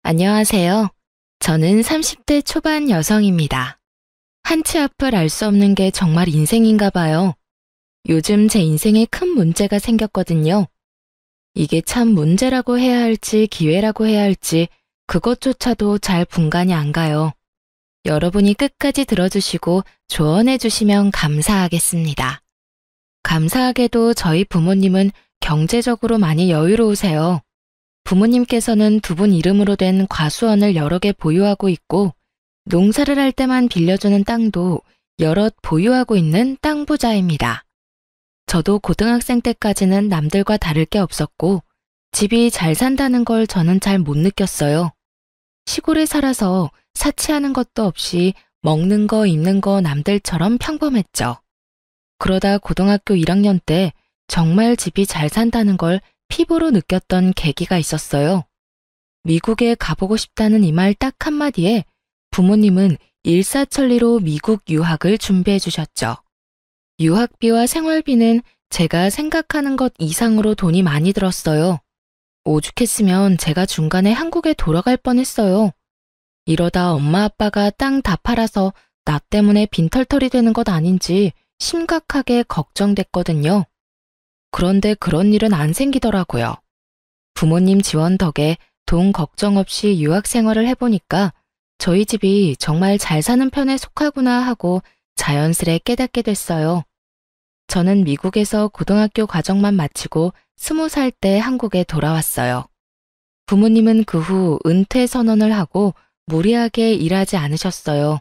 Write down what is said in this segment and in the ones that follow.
안녕하세요. 저는 30대 초반 여성입니다. 한치 앞을 알 수 없는 게 정말 인생인가 봐요. 요즘 제 인생에 큰 문제가 생겼거든요. 이게 참 문제라고 해야 할지 기회라고 해야 할지 그것조차도 잘 분간이 안 가요. 여러분이 끝까지 들어주시고 조언해 주시면 감사하겠습니다. 감사하게도 저희 부모님은 경제적으로 많이 여유로우세요. 부모님께서는 두 분 이름으로 된 과수원을 여러 개 보유하고 있고 농사를 할 때만 빌려주는 땅도 여럿 보유하고 있는 땅 부자입니다. 저도 고등학생 때까지는 남들과 다를 게 없었고 집이 잘 산다는 걸 저는 잘 못 느꼈어요. 시골에 살아서 사치하는 것도 없이 먹는 거 입는 거 남들처럼 평범했죠. 그러다 고등학교 1학년 때 정말 집이 잘 산다는 걸 피부로 느꼈던 계기가 있었어요. 미국에 가보고 싶다는 이 말 딱 한마디에 부모님은 일사천리로 미국 유학을 준비해 주셨죠. 유학비와 생활비는 제가 생각하는 것 이상으로 돈이 많이 들었어요. 오죽했으면 제가 중간에 한국에 돌아갈 뻔했어요. 이러다 엄마 아빠가 땅 다 팔아서 나 때문에 빈털터리 되는 것 아닌지 심각하게 걱정됐거든요. 그런데 그런 일은 안 생기더라고요. 부모님 지원 덕에 돈 걱정 없이 유학 생활을 해보니까 저희 집이 정말 잘 사는 편에 속하구나 하고 자연스레 깨닫게 됐어요. 저는 미국에서 고등학교 과정만 마치고 20살 때 한국에 돌아왔어요. 부모님은 그 후 은퇴 선언을 하고 무리하게 일하지 않으셨어요.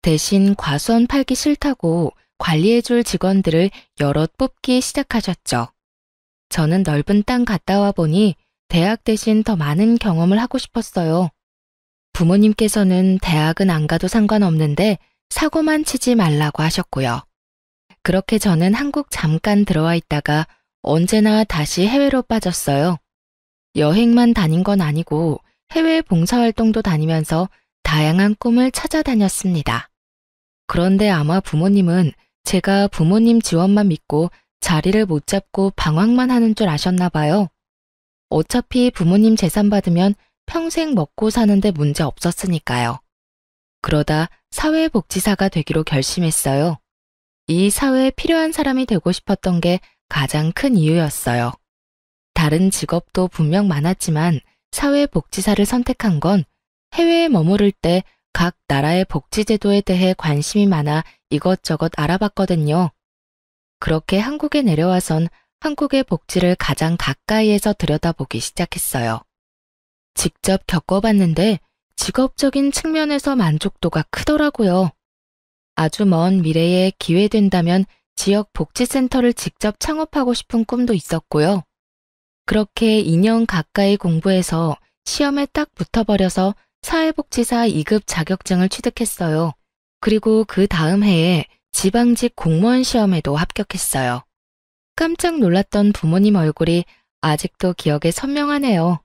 대신 과수원 팔기 싫다고 관리해줄 직원들을 여럿 뽑기 시작하셨죠. 저는 넓은 땅 갔다 와 보니 대학 대신 더 많은 경험을 하고 싶었어요. 부모님께서는 대학은 안 가도 상관없는데 사고만 치지 말라고 하셨고요. 그렇게 저는 한국 잠깐 들어와 있다가 언제나 다시 해외로 빠졌어요. 여행만 다닌 건 아니고 해외 봉사활동도 다니면서 다양한 꿈을 찾아다녔습니다. 그런데 아마 부모님은 제가 부모님 지원만 믿고 자리를 못 잡고 방황만 하는 줄 아셨나 봐요. 어차피 부모님 재산 받으면 평생 먹고 사는데 문제 없었으니까요. 그러다 사회복지사가 되기로 결심했어요. 이 사회에 필요한 사람이 되고 싶었던 게 가장 큰 이유였어요. 다른 직업도 분명 많았지만 사회복지사를 선택한 건 해외에 머무를 때 각 나라의 복지제도에 대해 관심이 많아 이것저것 알아봤거든요. 그렇게 한국에 내려와선 한국의 복지를 가장 가까이에서 들여다보기 시작했어요. 직접 겪어봤는데 직업적인 측면에서 만족도가 크더라고요. 아주 먼 미래에 기회 된다면 지역 복지센터를 직접 창업하고 싶은 꿈도 있었고요. 그렇게 2년 가까이 공부해서 시험에 딱 붙어버려서 사회복지사 2급 자격증을 취득했어요. 그리고 그 다음 해에 지방직 공무원 시험에도 합격했어요. 깜짝 놀랐던 부모님 얼굴이 아직도 기억에 선명하네요.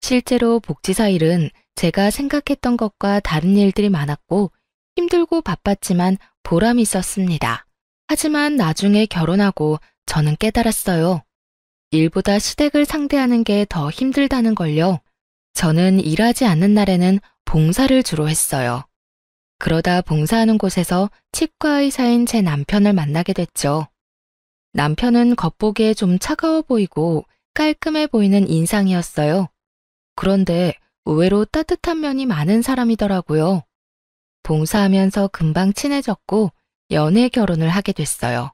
실제로 복지사 일은 제가 생각했던 것과 다른 일들이 많았고 힘들고 바빴지만 보람이 있었습니다. 하지만 나중에 결혼하고 저는 깨달았어요. 일보다 시댁을 상대하는 게 더 힘들다는 걸요. 저는 일하지 않는 날에는 봉사를 주로 했어요. 그러다 봉사하는 곳에서 치과 의사인 제 남편을 만나게 됐죠. 남편은 겉보기에 좀 차가워 보이고 깔끔해 보이는 인상이었어요. 그런데 의외로 따뜻한 면이 많은 사람이더라고요. 봉사하면서 금방 친해졌고 연애 결혼을 하게 됐어요.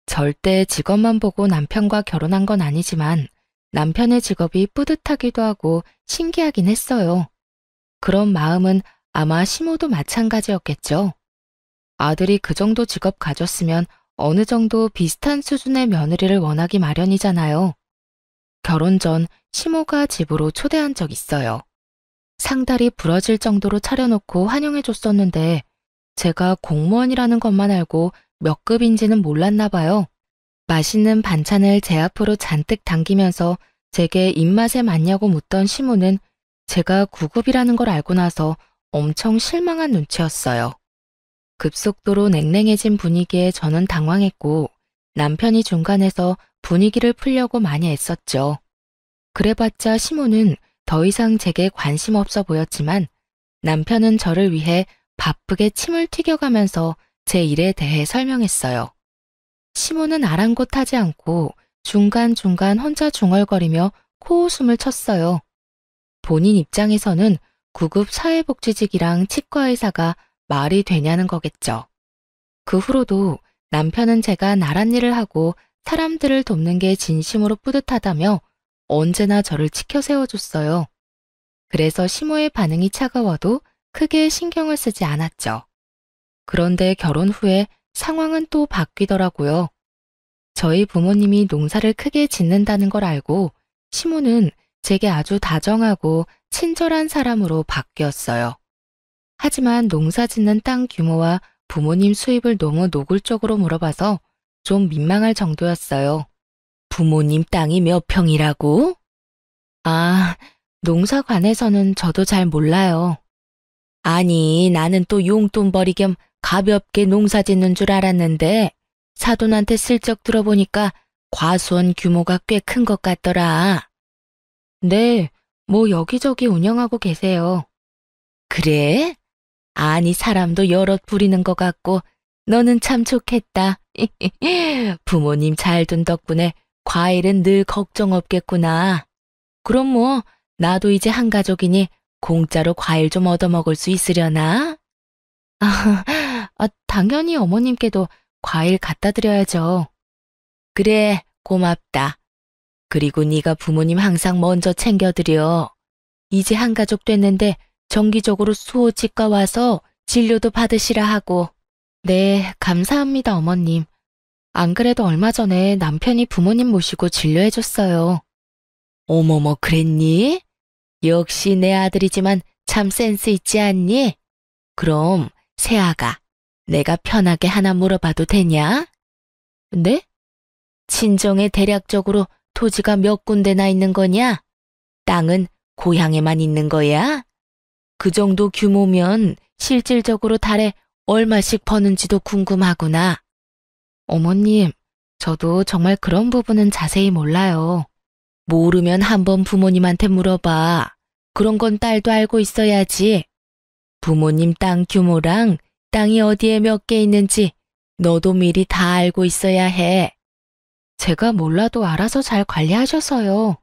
절대 직업만 보고 남편과 결혼한 건 아니지만 남편의 직업이 뿌듯하기도 하고 신기하긴 했어요. 그런 마음은 아마 시모도 마찬가지였겠죠. 아들이 그 정도 직업 가졌으면 어느 정도 비슷한 수준의 며느리를 원하기 마련이잖아요. 결혼 전 시모가 집으로 초대한 적 있어요. 상다리 부러질 정도로 차려놓고 환영해줬었는데 제가 공무원이라는 것만 알고 몇 급인지는 몰랐나 봐요. 맛있는 반찬을 제 앞으로 잔뜩 당기면서 제게 입맛에 맞냐고 묻던 시모는 제가 9급이라는 걸 알고 나서 엄청 실망한 눈치였어요. 급속도로 냉랭해진 분위기에 저는 당황했고 남편이 중간에서 분위기를 풀려고 많이 애썼죠. 그래봤자 시모는 더 이상 제게 관심 없어 보였지만 남편은 저를 위해 바쁘게 침을 튀겨가면서 제 일에 대해 설명했어요. 시모는 아랑곳하지 않고 중간중간 혼자 중얼거리며 코웃음을 쳤어요. 본인 입장에서는 구급 사회복지직이랑 치과의사가 말이 되냐는 거겠죠. 그 후로도 남편은 제가 나란 일을 하고 사람들을 돕는 게 진심으로 뿌듯하다며 언제나 저를 치켜 세워줬어요. 그래서 시모의 반응이 차가워도 크게 신경을 쓰지 않았죠. 그런데 결혼 후에 상황은 또 바뀌더라고요. 저희 부모님이 농사를 크게 짓는다는 걸 알고 시모는 제게 아주 다정하고 친절한 사람으로 바뀌었어요. 하지만 농사 짓는 땅 규모와 부모님 수입을 너무 노골적으로 물어봐서 좀 민망할 정도였어요. 부모님 땅이 몇 평이라고? 아, 농사관에서는 저도 잘 몰라요. 아니, 나는 또 용돈벌이 겸 가볍게 농사 짓는 줄 알았는데 사돈한테 슬쩍 들어보니까 과수원 규모가 꽤 큰 것 같더라. 네, 뭐 여기저기 운영하고 계세요. 그래? 아니, 사람도 여럿 부리는 것 같고 너는 참 좋겠다. 부모님 잘 둔 덕분에 과일은 늘 걱정 없겠구나. 그럼 뭐 나도 이제 한 가족이니 공짜로 과일 좀 얻어먹을 수 있으려나? 당연히 어머님께도 과일 갖다 드려야죠. 그래, 고맙다. 그리고 네가 부모님 항상 먼저 챙겨드려. 이제 한 가족 됐는데 정기적으로 수호치과 와서 진료도 받으시라 하고. 네, 감사합니다, 어머님. 안 그래도 얼마 전에 남편이 부모님 모시고 진료해줬어요. 어머머, 그랬니? 역시 내 아들이지만 참 센스 있지 않니? 그럼 새아가 내가 편하게 하나 물어봐도 되냐? 네? 친정에 대략적으로 토지가 몇 군데나 있는 거냐? 땅은 고향에만 있는 거야? 그 정도 규모면 실질적으로 달에 얼마씩 버는지도 궁금하구나. 어머님, 저도 정말 그런 부분은 자세히 몰라요. 모르면 한번 부모님한테 물어봐. 그런 건 딸도 알고 있어야지. 부모님 땅 규모랑 땅이 어디에 몇 개 있는지 너도 미리 다 알고 있어야 해. 제가 몰라도 알아서 잘 관리하셔서요.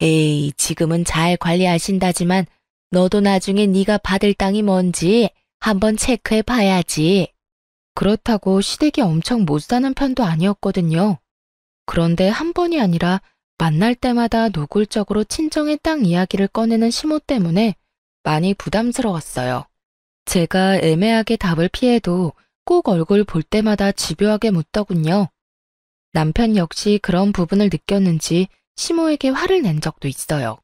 에이, 지금은 잘 관리하신다지만 너도 나중에 네가 받을 땅이 뭔지 한번 체크해 봐야지. 그렇다고 시댁이 엄청 못 사는 편도 아니었거든요. 그런데 한 번이 아니라 만날 때마다 노골적으로 친정의 땅 이야기를 꺼내는 시모 때문에 많이 부담스러웠어요. 제가 애매하게 답을 피해도 꼭 얼굴 볼 때마다 집요하게 묻더군요. 남편 역시 그런 부분을 느꼈는지 시모에게 화를 낸 적도 있어요.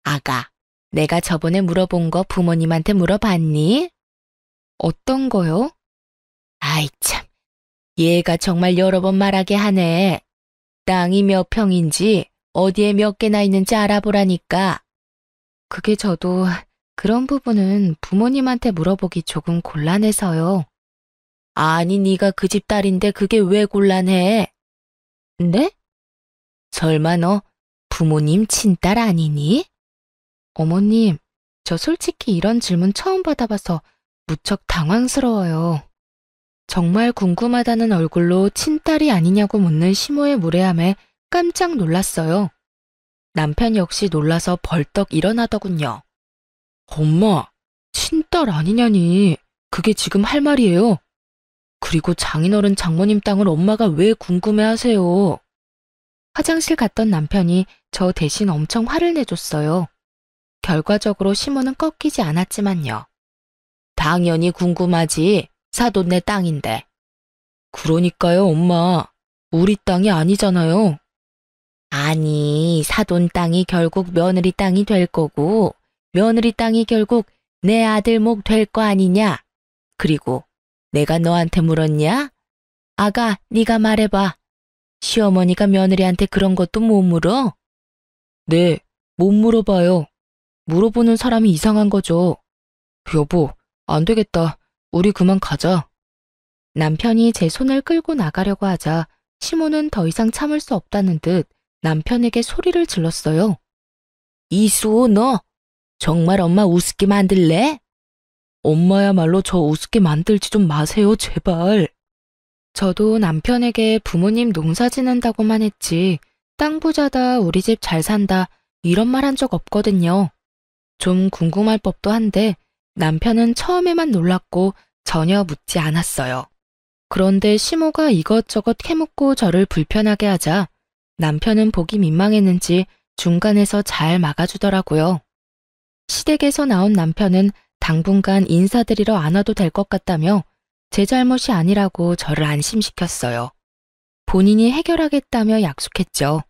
아가, 내가 저번에 물어본 거 부모님한테 물어봤니? 어떤 거요? 아이 참, 얘가 정말 여러 번 말하게 하네. 땅이 몇 평인지 어디에 몇 개나 있는지 알아보라니까. 그게 저도 그런 부분은 부모님한테 물어보기 조금 곤란해서요. 아니, 네가 그 집 딸인데 그게 왜 곤란해? 네? 설마 너 부모님 친딸 아니니? 어머님, 저 솔직히 이런 질문 처음 받아봐서 무척 당황스러워요. 정말 궁금하다는 얼굴로 친딸이 아니냐고 묻는 시모의 무례함에 깜짝 놀랐어요. 남편 역시 놀라서 벌떡 일어나더군요. 엄마, 친딸 아니냐니. 그게 지금 할 말이에요. 그리고 장인어른 장모님 땅을 엄마가 왜 궁금해하세요? 화장실 갔던 남편이 저 대신 엄청 화를 내줬어요. 결과적으로 시모는 꺾이지 않았지만요. 당연히 궁금하지. 사돈네 땅인데. 그러니까요, 엄마. 우리 땅이 아니잖아요. 아니, 사돈 땅이 결국 며느리 땅이 될 거고, 며느리 땅이 결국 내 아들 목 될 거 아니냐? 그리고 내가 너한테 물었냐? 아가, 네가 말해봐. 시어머니가 며느리한테 그런 것도 못 물어? 네, 못 물어봐요. 물어보는 사람이 이상한 거죠. 여보, 안 되겠다. 우리 그만 가자. 남편이 제 손을 끌고 나가려고 하자 시모는 더 이상 참을 수 없다는 듯 남편에게 소리를 질렀어요. 이수호, 너 정말 엄마 우습게 만들래? 엄마야말로 저 우습게 만들지 좀 마세요, 제발. 저도 남편에게 부모님 농사 지는다고만 했지, 땅 부자다, 우리 집 잘 산다, 이런 말 한 적 없거든요. 좀 궁금할 법도 한데 남편은 처음에만 놀랐고 전혀 묻지 않았어요. 그런데 시모가 이것저것 캐묻고 저를 불편하게 하자 남편은 보기 민망했는지 중간에서 잘 막아주더라고요. 시댁에서 나온 남편은 당분간 인사드리러 안 와도 될 것 같다며 제 잘못이 아니라고 저를 안심시켰어요. 본인이 해결하겠다며 약속했죠.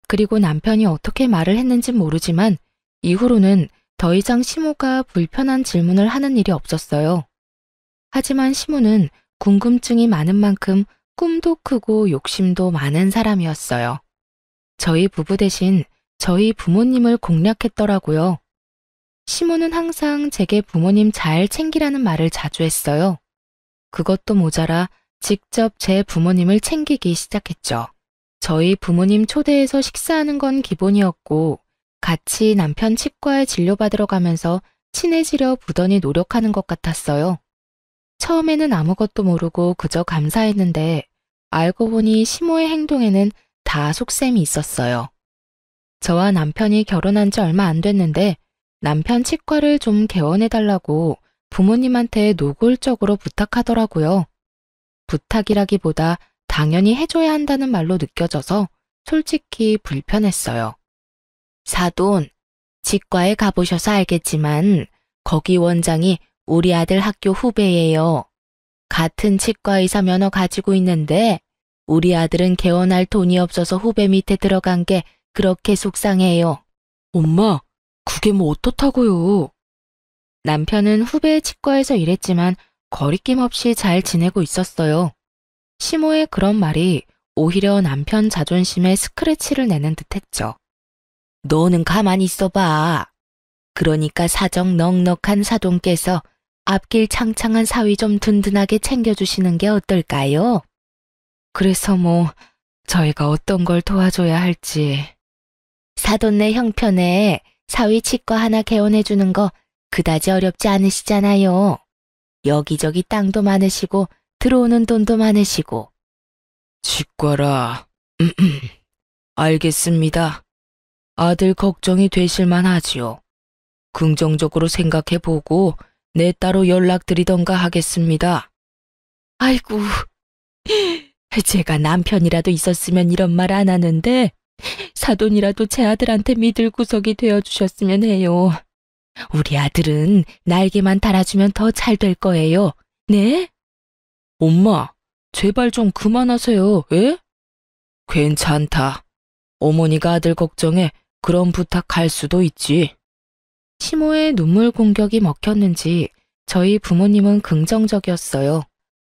그리고 남편이 어떻게 말을 했는진 모르지만 이후로는 더 이상 시모가 불편한 질문을 하는 일이 없었어요. 하지만 시모는 궁금증이 많은 만큼 꿈도 크고 욕심도 많은 사람이었어요. 저희 부부 대신 저희 부모님을 공략했더라고요. 시모는 항상 제게 부모님 잘 챙기라는 말을 자주 했어요. 그것도 모자라 직접 제 부모님을 챙기기 시작했죠. 저희 부모님 초대해서 식사하는 건 기본이었고 같이 남편 치과에 진료받으러 가면서 친해지려 부단히 노력하는 것 같았어요. 처음에는 아무것도 모르고 그저 감사했는데 알고 보니 시모의 행동에는 다 속셈이 있었어요. 저와 남편이 결혼한 지 얼마 안 됐는데 남편 치과를 좀 개원해달라고 부모님한테 노골적으로 부탁하더라고요. 부탁이라기보다 당연히 해줘야 한다는 말로 느껴져서 솔직히 불편했어요. 사돈, 치과에 가보셔서 알겠지만 거기 원장이 우리 아들 학교 후배예요. 같은 치과 의사 면허 가지고 있는데 우리 아들은 개원할 돈이 없어서 후배 밑에 들어간 게 그렇게 속상해요. 엄마, 그게 뭐 어떻다고요? 남편은 후배 치과에서 일했지만 거리낌 없이 잘 지내고 있었어요. 시모의 그런 말이 오히려 남편 자존심에 스크래치를 내는 듯했죠. 너는 가만히 있어봐. 그러니까 사정 넉넉한 사돈께서 앞길 창창한 사위 좀 든든하게 챙겨주시는 게 어떨까요? 그래서 뭐 저희가 어떤 걸 도와줘야 할지. 사돈네 형편에 사위 치과 하나 개원해주는 거 그다지 어렵지 않으시잖아요. 여기저기 땅도 많으시고 들어오는 돈도 많으시고. 치과라. 알겠습니다. 아들 걱정이 되실만 하지요. 긍정적으로 생각해보고 내 따로 연락드리던가 하겠습니다. 아이고, 제가 남편이라도 있었으면 이런 말 안 하는데 사돈이라도 제 아들한테 믿을 구석이 되어주셨으면 해요. 우리 아들은 날개만 달아주면 더 잘 될 거예요. 네? 엄마, 제발 좀 그만하세요. 예? 괜찮다. 어머니가 아들 걱정에 그런 부탁할 수도 있지. 시모의 눈물 공격이 먹혔는지 저희 부모님은 긍정적이었어요.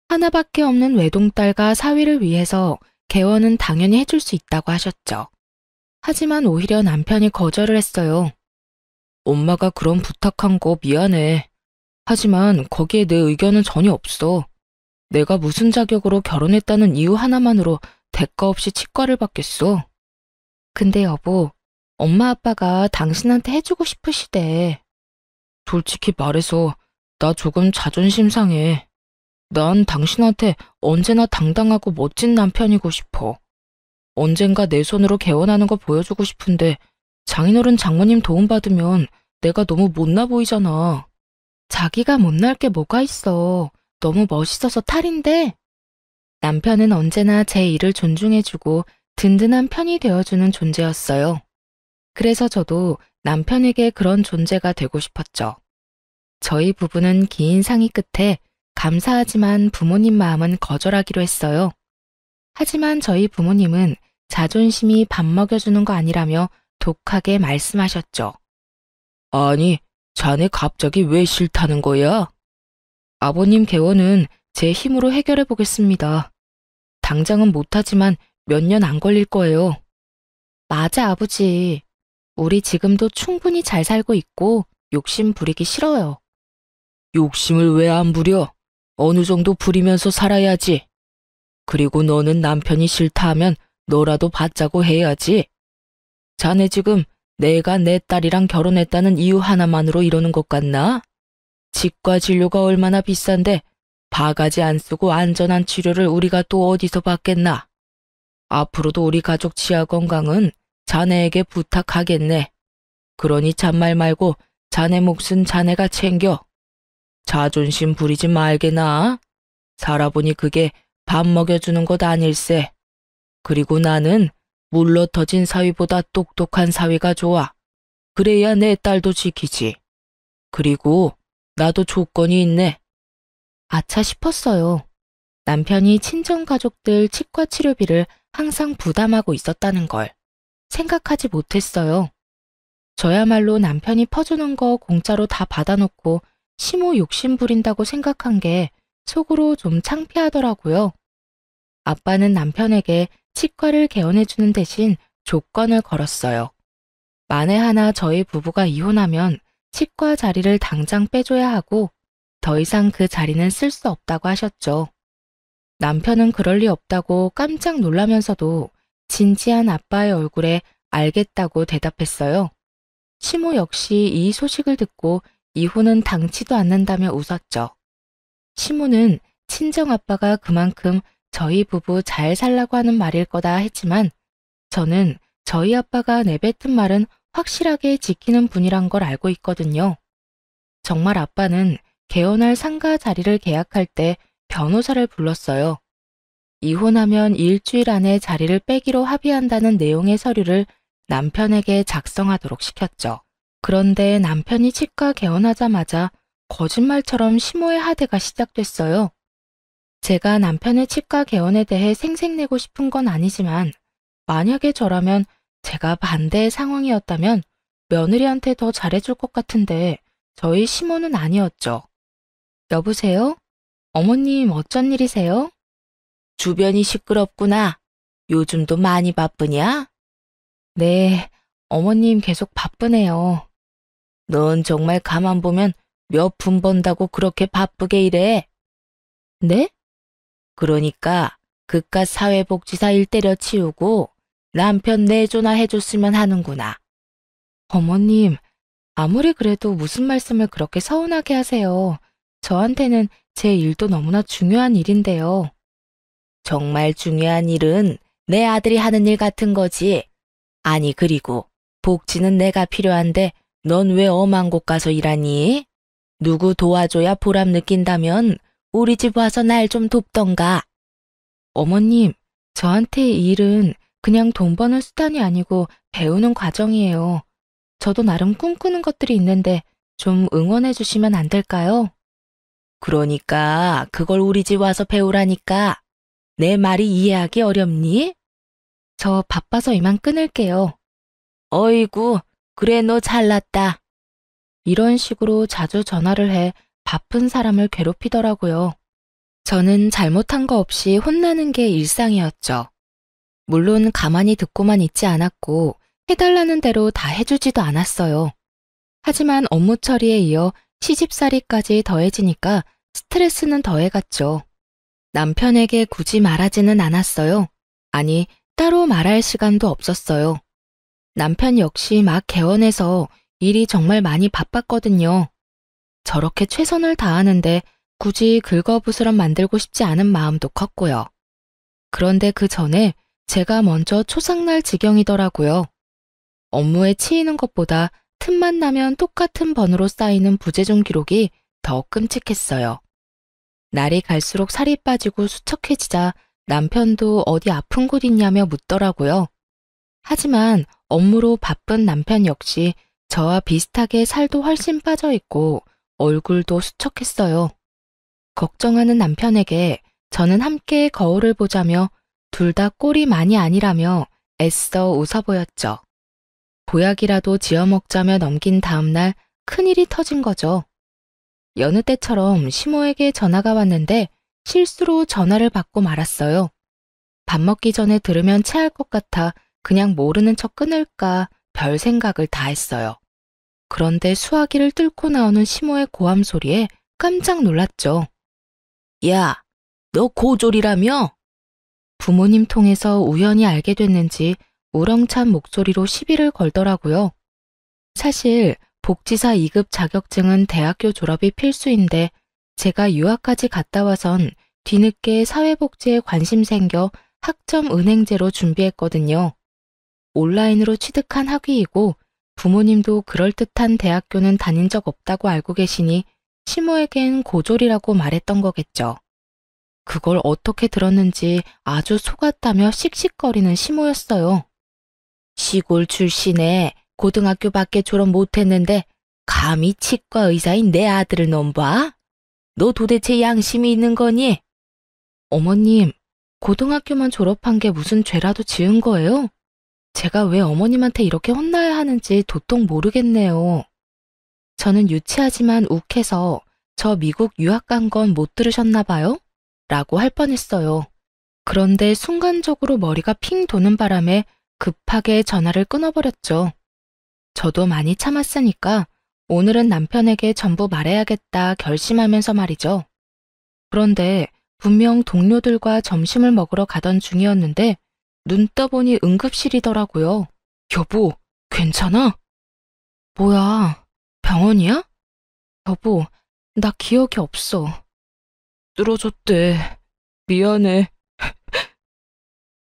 하나밖에 없는 외동딸과 사위를 위해서 개원은 당연히 해줄 수 있다고 하셨죠. 하지만 오히려 남편이 거절을 했어요. 엄마가 그런 부탁한 거 미안해. 하지만 거기에 내 의견은 전혀 없어. 내가 무슨 자격으로 결혼했다는 이유 하나만으로 대가 없이 치과를 받겠어. 근데 여보, 엄마 아빠가 당신한테 해주고 싶으시대. 솔직히 말해서 나 조금 자존심 상해. 난 당신한테 언제나 당당하고 멋진 남편이고 싶어. 언젠가 내 손으로 개원하는 거 보여주고 싶은데 장인어른 장모님 도움받으면 내가 너무 못나 보이잖아. 자기가 못날 게 뭐가 있어. 너무 멋있어서 탈인데. 남편은 언제나 제 일을 존중해주고 든든한 편이 되어주는 존재였어요. 그래서 저도 남편에게 그런 존재가 되고 싶었죠. 저희 부부는 긴 상의 끝에 감사하지만 부모님 마음은 거절하기로 했어요. 하지만 저희 부모님은 자존심이 밥 먹여주는 거 아니라며 독하게 말씀하셨죠. 아니, 자네 갑자기 왜 싫다는 거야? 아버님 개원은 제 힘으로 해결해 보겠습니다. 당장은 못하지만 몇 년 안 걸릴 거예요. 맞아, 아버지. 우리 지금도 충분히 잘 살고 있고 욕심 부리기 싫어요. 욕심을 왜 안 부려? 어느 정도 부리면서 살아야지. 그리고 너는 남편이 싫다 하면 너라도 받자고 해야지. 자네 지금 내가 내 딸이랑 결혼했다는 이유 하나만으로 이러는 것 같나? 치과 진료가 얼마나 비싼데 바가지 안 쓰고 안전한 치료를 우리가 또 어디서 받겠나? 앞으로도 우리 가족 치아 건강은 자네에게 부탁하겠네. 그러니 잔말 말고 자네 몫은 자네가 챙겨. 자존심 부리지 말게나. 살아보니 그게 밥 먹여주는 것 아닐세. 그리고 나는 물러 터진 사위보다 똑똑한 사위가 좋아. 그래야 내 딸도 지키지. 그리고 나도 조건이 있네. 아차 싶었어요. 남편이 친정가족들 치과 치료비를 항상 부담하고 있었다는 걸 생각하지 못했어요. 저야말로 남편이 퍼주는 거 공짜로 다 받아놓고 시모 욕심 부린다고 생각한 게 속으로 좀 창피하더라고요. 아빠는 남편에게 치과를 개원해주는 대신 조건을 걸었어요. 만에 하나 저희 부부가 이혼하면 치과 자리를 당장 빼줘야 하고 더 이상 그 자리는 쓸 수 없다고 하셨죠. 남편은 그럴 리 없다고 깜짝 놀라면서도 진지한 아빠의 얼굴에 알겠다고 대답했어요. 시모 역시 이 소식을 듣고 이혼은 당치도 않는다며 웃었죠. 시모는 친정아빠가 그만큼 저희 부부 잘 살라고 하는 말일 거다 했지만 저는 저희 아빠가 내뱉은 말은 확실하게 지키는 분이란 걸 알고 있거든요. 정말 아빠는 개원할 상가 자리를 계약할 때 변호사를 불렀어요. 이혼하면 일주일 안에 자리를 빼기로 합의한다는 내용의 서류를 남편에게 작성하도록 시켰죠. 그런데 남편이 치과 개원하자마자 거짓말처럼 시모의 하대가 시작됐어요. 제가 남편의 치과 개원에 대해 생색내고 싶은 건 아니지만 만약에 저라면 제가 반대의 상황이었다면 며느리한테 더 잘해줄 것 같은데 저희 시모는 아니었죠. 여보세요? 어머님 어쩐 일이세요? 주변이 시끄럽구나. 요즘도 많이 바쁘냐? 네, 어머님 계속 바쁘네요. 넌 정말 가만 보면 몇 푼 번다고 그렇게 바쁘게 일해? 네? 그러니까 그깟 사회복지사 일 때려치우고 남편 내조나 해줬으면 하는구나. 어머님, 아무리 그래도 무슨 말씀을 그렇게 서운하게 하세요. 저한테는 제 일도 너무나 중요한 일인데요. 정말 중요한 일은 내 아들이 하는 일 같은 거지. 아니 그리고 복지는 내가 필요한데 넌 왜 엄한 곳 가서 일하니? 누구 도와줘야 보람 느낀다면 우리 집 와서 날 좀 돕던가. 어머님, 저한테 이 일은 그냥 돈 버는 수단이 아니고 배우는 과정이에요. 저도 나름 꿈꾸는 것들이 있는데 좀 응원해 주시면 안 될까요? 그러니까 그걸 우리 집 와서 배우라니까. 내 말이 이해하기 어렵니? 저 바빠서 이만 끊을게요. 어이구, 그래 너 잘났다. 이런 식으로 자주 전화를 해 바쁜 사람을 괴롭히더라고요. 저는 잘못한 거 없이 혼나는 게 일상이었죠. 물론 가만히 듣고만 있지 않았고 해달라는 대로 다 해주지도 않았어요. 하지만 업무 처리에 이어 시집살이까지 더해지니까 스트레스는 더해갔죠. 남편에게 굳이 말하지는 않았어요. 아니, 따로 말할 시간도 없었어요. 남편 역시 막 개원해서 일이 정말 많이 바빴거든요. 저렇게 최선을 다하는데 굳이 긁어부스럼 만들고 싶지 않은 마음도 컸고요. 그런데 그 전에 제가 먼저 초상날 지경이더라고요. 업무에 치이는 것보다 틈만 나면 똑같은 번호로 쌓이는 부재중 기록이 더 끔찍했어요. 날이 갈수록 살이 빠지고 수척해지자 남편도 어디 아픈 곳 있냐며 묻더라고요. 하지만 업무로 바쁜 남편 역시 저와 비슷하게 살도 훨씬 빠져 있고 얼굴도 수척했어요. 걱정하는 남편에게 저는 함께 거울을 보자며 둘 다 꼴이 많이 아니라며 애써 웃어 보였죠. 보약이라도 지어 먹자며 넘긴 다음 날 큰일이 터진 거죠. 여느 때처럼 시모에게 전화가 왔는데 실수로 전화를 받고 말았어요. 밥 먹기 전에 들으면 체할 것 같아 그냥 모르는 척 끊을까 별 생각을 다 했어요. 그런데 수화기를 뚫고 나오는 시모의 고함 소리에 깜짝 놀랐죠. 야, 너 고졸이라며? 부모님 통해서 우연히 알게 됐는지 우렁찬 목소리로 시비를 걸더라고요. 사실 복지사 2급 자격증은 대학교 졸업이 필수인데 제가 유학까지 갔다 와선 뒤늦게 사회복지에 관심 생겨 학점 은행제로 준비했거든요. 온라인으로 취득한 학위이고 부모님도 그럴듯한 대학교는 다닌 적 없다고 알고 계시니 시모에겐 고졸이라고 말했던 거겠죠. 그걸 어떻게 들었는지 아주 속았다며 씩씩거리는 시모였어요. 시골 출신에 고등학교밖에 졸업 못했는데 감히 치과 의사인 내 아들을 넘봐? 너 도대체 양심이 있는 거니? 어머님, 고등학교만 졸업한 게 무슨 죄라도 지은 거예요? 제가 왜 어머님한테 이렇게 혼나야 하는지 도통 모르겠네요. 저는 유치하지만 욱해서 저 미국 유학 간 건 못 들으셨나 봐요? 라고 할 뻔했어요. 그런데 순간적으로 머리가 핑 도는 바람에 급하게 전화를 끊어버렸죠. 저도 많이 참았으니까 오늘은 남편에게 전부 말해야겠다 결심하면서 말이죠. 그런데 분명 동료들과 점심을 먹으러 가던 중이었는데 눈 떠보니 응급실이더라고요. 여보, 괜찮아? 뭐야, 병원이야? 여보, 나 기억이 없어. 쓰러졌대. 미안해.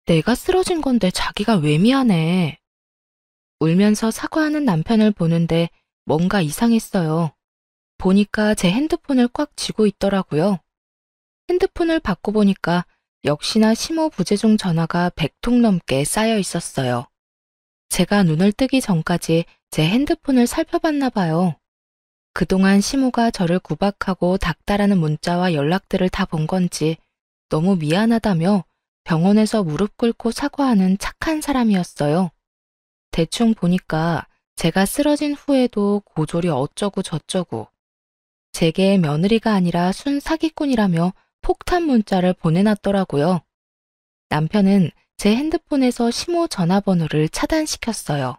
내가 쓰러진 건데 자기가 왜 미안해. 울면서 사과하는 남편을 보는데 뭔가 이상했어요. 보니까 제 핸드폰을 꽉 쥐고 있더라고요. 핸드폰을 받고 보니까 역시나 시모 부재중 전화가 100통 넘게 쌓여 있었어요. 제가 눈을 뜨기 전까지 제 핸드폰을 살펴봤나 봐요. 그동안 시모가 저를 구박하고 닥달하는 문자와 연락들을 다 본 건지 너무 미안하다며 병원에서 무릎 꿇고 사과하는 착한 사람이었어요. 대충 보니까 제가 쓰러진 후에도 고졸이 어쩌고 저쩌고 제게 며느리가 아니라 순 사기꾼이라며 폭탄 문자를 보내놨더라고요. 남편은 제 핸드폰에서 시모 전화번호를 차단시켰어요.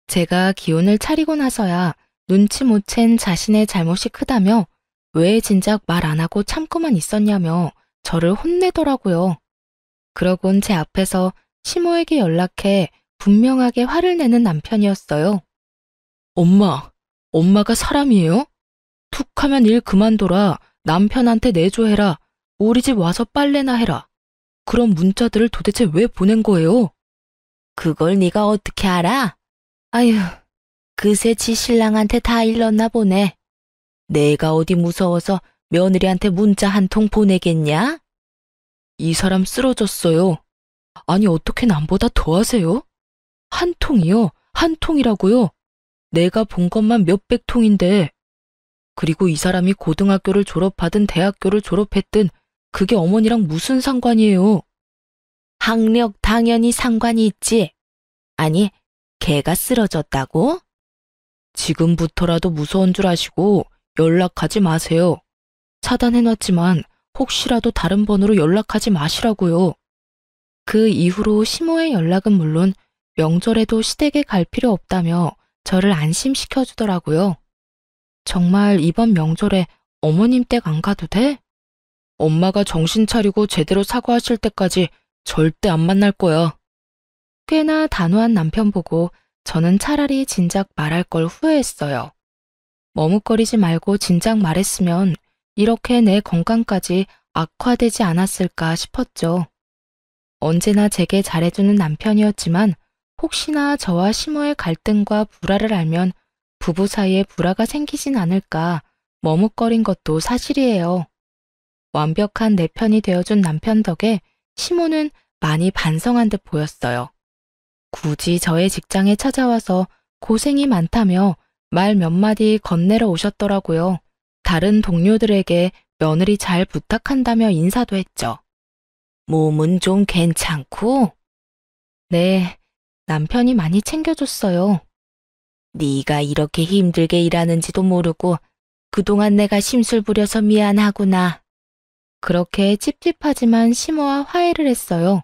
제가 기운을 차리고 나서야 눈치 못 챈 자신의 잘못이 크다며 왜 진작 말 안 하고 참고만 있었냐며 저를 혼내더라고요. 그러곤 제 앞에서 시모에게 연락해 분명하게 화를 내는 남편이었어요. 엄마가 사람이에요? 툭 하면 일 그만둬라. 남편한테 내조해라. 우리 집 와서 빨래나 해라. 그런 문자들을 도대체 왜 보낸 거예요? 그걸 네가 어떻게 알아? 아휴, 그새 지 신랑한테 다 일렀나 보네. 내가 어디 무서워서 며느리한테 문자 한 통 보내겠냐? 이 사람 쓰러졌어요. 아니 어떻게 남보다 더 하세요? 한 통이요? 한 통이라고요? 내가 본 것만 몇백 통인데. 그리고 이 사람이 고등학교를 졸업하든 대학교를 졸업했든 그게 어머니랑 무슨 상관이에요? 학력 당연히 상관이 있지. 아니, 걔가 쓰러졌다고? 지금부터라도 무서운 줄 아시고 연락하지 마세요. 차단해놨지만 혹시라도 다른 번호로 연락하지 마시라고요. 그 이후로 시모의 연락은 물론 명절에도 시댁에 갈 필요 없다며 저를 안심시켜주더라고요. 정말 이번 명절에 어머님 댁 안 가도 돼? 엄마가 정신 차리고 제대로 사과하실 때까지 절대 안 만날 거야. 꽤나 단호한 남편 보고 저는 차라리 진작 말할 걸 후회했어요. 머뭇거리지 말고 진작 말했으면 이렇게 내 건강까지 악화되지 않았을까 싶었죠. 언제나 제게 잘해주는 남편이었지만 혹시나 저와 시모의 갈등과 불화를 알면 부부 사이에 불화가 생기진 않을까 머뭇거린 것도 사실이에요. 완벽한 내 편이 되어준 남편 덕에 시모는 많이 반성한 듯 보였어요. 굳이 저의 직장에 찾아와서 고생이 많다며 말 몇 마디 건네러 오셨더라고요. 다른 동료들에게 며느리 잘 부탁한다며 인사도 했죠. 몸은 좀 괜찮고? 네, 남편이 많이 챙겨줬어요. 네가 이렇게 힘들게 일하는지도 모르고 그동안 내가 심술 부려서 미안하구나. 그렇게 찝찝하지만 시모와 화해를 했어요.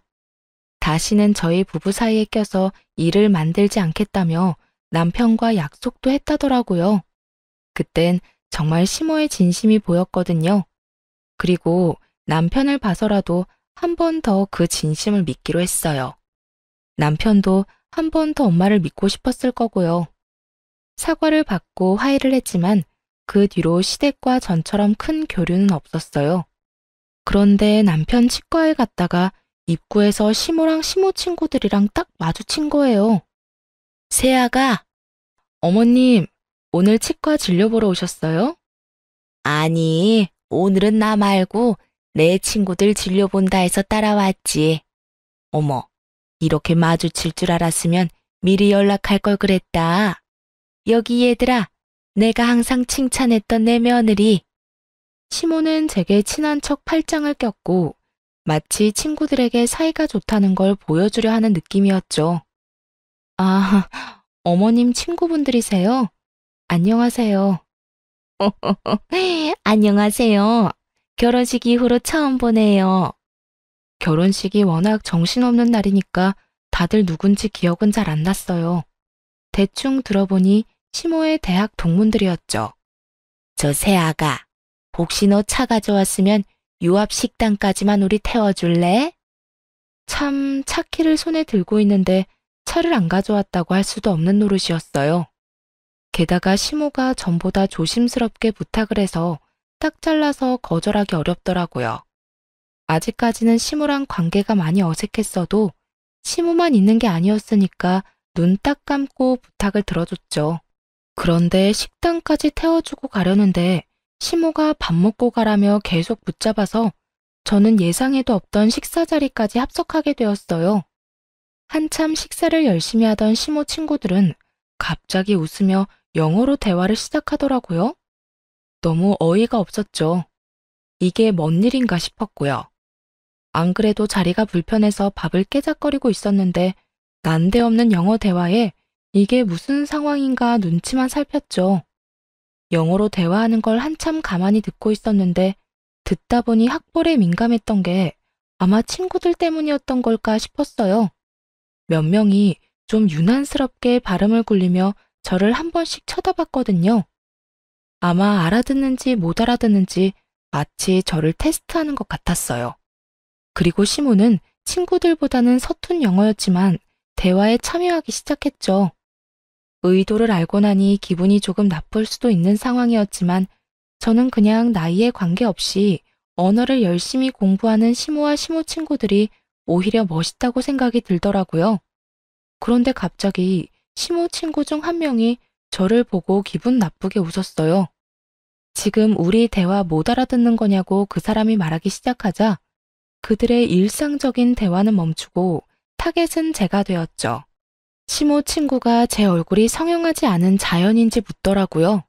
다시는 저희 부부 사이에 껴서 일을 만들지 않겠다며 남편과 약속도 했다더라고요. 그땐 정말 시모의 진심이 보였거든요. 그리고 남편을 봐서라도 한 번 더 그 진심을 믿기로 했어요. 남편도 한 번 더 엄마를 믿고 싶었을 거고요. 사과를 받고 화해를 했지만 그 뒤로 시댁과 전처럼 큰 교류는 없었어요. 그런데 남편 치과에 갔다가 입구에서 시모랑 시모 친구들이랑 딱 마주친 거예요. 세아가, 어머님, 오늘 치과 진료 보러 오셨어요? 아니, 오늘은 나 말고 내 친구들 진료 본다 해서 따라왔지. 어머, 이렇게 마주칠 줄 알았으면 미리 연락할 걸 그랬다. 여기 얘들아, 내가 항상 칭찬했던 내 며느리. 시모는 제게 친한 척 팔짱을 꼈고 마치 친구들에게 사이가 좋다는 걸 보여주려 하는 느낌이었죠. 아, 어머님 친구분들이세요? 안녕하세요. 안녕하세요. 결혼식 이후로 처음 보네요. 결혼식이 워낙 정신없는 날이니까 다들 누군지 기억은 잘 안 났어요. 대충 들어보니 시모의 대학 동문들이었죠. 저 새아가, 혹시 너 차 가져왔으면 유압 식당까지만 우리 태워줄래? 참 차키를 손에 들고 있는데 차를 안 가져왔다고 할 수도 없는 노릇이었어요. 게다가 시모가 전보다 조심스럽게 부탁을 해서 딱 잘라서 거절하기 어렵더라고요. 아직까지는 시모랑 관계가 많이 어색했어도 시모만 있는 게 아니었으니까 눈 딱 감고 부탁을 들어줬죠. 그런데 식당까지 태워주고 가려는데 시모가 밥 먹고 가라며 계속 붙잡아서 저는 예상에도 없던 식사 자리까지 합석하게 되었어요. 한참 식사를 열심히 하던 시모 친구들은 갑자기 웃으며 영어로 대화를 시작하더라고요. 너무 어이가 없었죠. 이게 뭔 일인가 싶었고요. 안 그래도 자리가 불편해서 밥을 깨작거리고 있었는데 난데없는 영어 대화에 이게 무슨 상황인가 눈치만 살폈죠. 영어로 대화하는 걸 한참 가만히 듣고 있었는데 듣다 보니 학벌에 민감했던 게 아마 친구들 때문이었던 걸까 싶었어요. 몇 명이 좀 유난스럽게 발음을 굴리며 저를 한 번씩 쳐다봤거든요. 아마 알아듣는지 못 알아듣는지 마치 저를 테스트하는 것 같았어요. 그리고 시모는 친구들보다는 서툰 영어였지만 대화에 참여하기 시작했죠. 의도를 알고 나니 기분이 조금 나쁠 수도 있는 상황이었지만 저는 그냥 나이에 관계없이 언어를 열심히 공부하는 시모와 시모 친구들이 오히려 멋있다고 생각이 들더라고요. 그런데 갑자기 시모 친구 중 한 명이 저를 보고 기분 나쁘게 웃었어요. 지금 우리 대화 못 알아듣는 거냐고 그 사람이 말하기 시작하자 그들의 일상적인 대화는 멈추고 타겟은 제가 되었죠. 시모 친구가 제 얼굴이 성형하지 않은 자연인지 묻더라고요.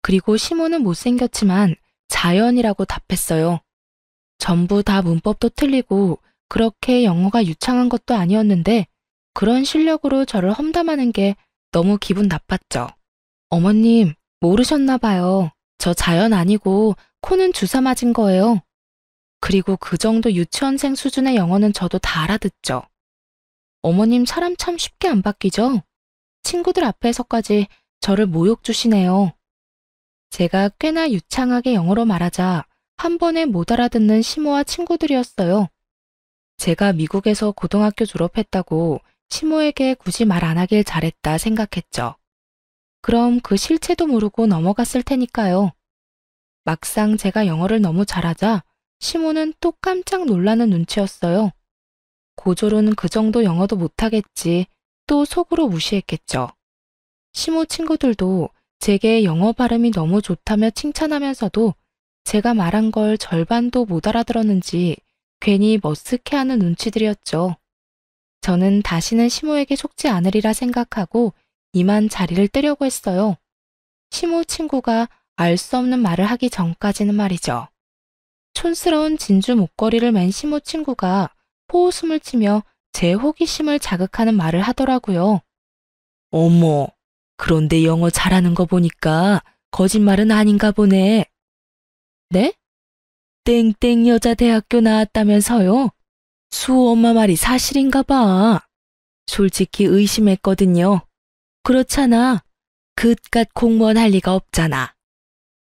그리고 시모는 못생겼지만 자연이라고 답했어요. 전부 다 문법도 틀리고 그렇게 영어가 유창한 것도 아니었는데 그런 실력으로 저를 험담하는 게 너무 기분 나빴죠. 어머님, 모르셨나 봐요. 저 자연 아니고 코는 주사 맞은 거예요. 그리고 그 정도 유치원생 수준의 영어는 저도 다 알아듣죠. 어머님 사람 참 쉽게 안 바뀌죠? 친구들 앞에서까지 저를 모욕 주시네요. 제가 꽤나 유창하게 영어로 말하자 한 번에 못 알아듣는 시모와 친구들이었어요. 제가 미국에서 고등학교 졸업했다고 시모에게 굳이 말 안 하길 잘했다 생각했죠. 그럼 그 실체도 모르고 넘어갔을 테니까요. 막상 제가 영어를 너무 잘하자 시모는 또 깜짝 놀라는 눈치였어요. 고졸은 그 정도 영어도 못하겠지 또 속으로 무시했겠죠. 시모 친구들도 제게 영어 발음이 너무 좋다며 칭찬하면서도 제가 말한 걸 절반도 못 알아들었는지 괜히 머쓱해하는 눈치들이었죠. 저는 다시는 시모에게 속지 않으리라 생각하고 이만 자리를 뜨려고 했어요. 시모 친구가 알 수 없는 말을 하기 전까지는 말이죠. 촌스러운 진주 목걸이를 맨 시모 친구가 호웃음을 치며 제 호기심을 자극하는 말을 하더라고요. 어머, 그런데 영어 잘하는 거 보니까 거짓말은 아닌가 보네. 네? 땡땡 여자대학교 나왔다면서요? 수호 엄마 말이 사실인가 봐. 솔직히 의심했거든요. 그렇잖아. 그깟 공무원 할 리가 없잖아.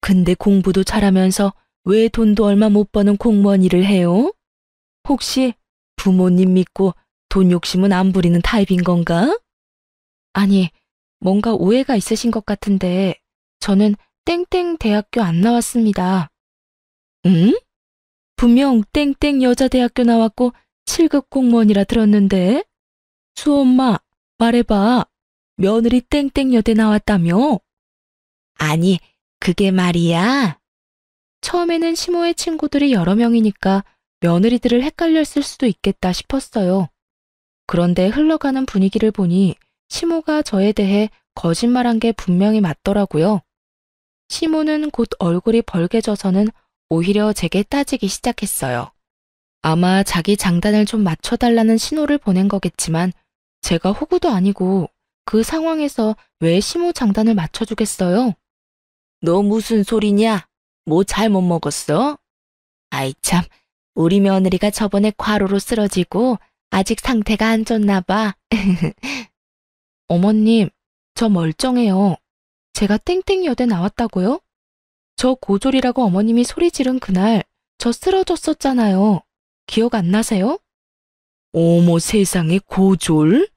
근데 공부도 잘하면서 왜 돈도 얼마 못 버는 공무원 일을 해요? 혹시 부모님 믿고 돈 욕심은 안 부리는 타입인 건가? 아니, 뭔가 오해가 있으신 것 같은데 저는 땡땡 대학교 안 나왔습니다. 응? 분명 땡땡 여자대학교 나왔고 7급 공무원이라 들었는데? 수엄마, 말해봐. 며느리 땡땡 여대 나왔다며? 아니, 그게 말이야. 처음에는 시모의 친구들이 여러 명이니까 며느리들을 헷갈렸을 수도 있겠다 싶었어요. 그런데 흘러가는 분위기를 보니 시모가 저에 대해 거짓말한 게 분명히 맞더라고요. 시모는 곧 얼굴이 벌개져서는 오히려 제게 따지기 시작했어요. 아마 자기 장단을 좀 맞춰달라는 신호를 보낸 거겠지만 제가 호구도 아니고 그 상황에서 왜 시모 장단을 맞춰주겠어요? 너 무슨 소리냐? 뭐 잘못 먹었어? 아이 참, 우리 며느리가 저번에 과로로 쓰러지고 아직 상태가 안 좋나 봐. 어머님, 저 멀쩡해요. 제가 땡땡여대 나왔다고요? 저 고졸이라고 어머님이 소리 지른 그날 저 쓰러졌었잖아요. 기억 안 나세요? 어머 세상에 고졸?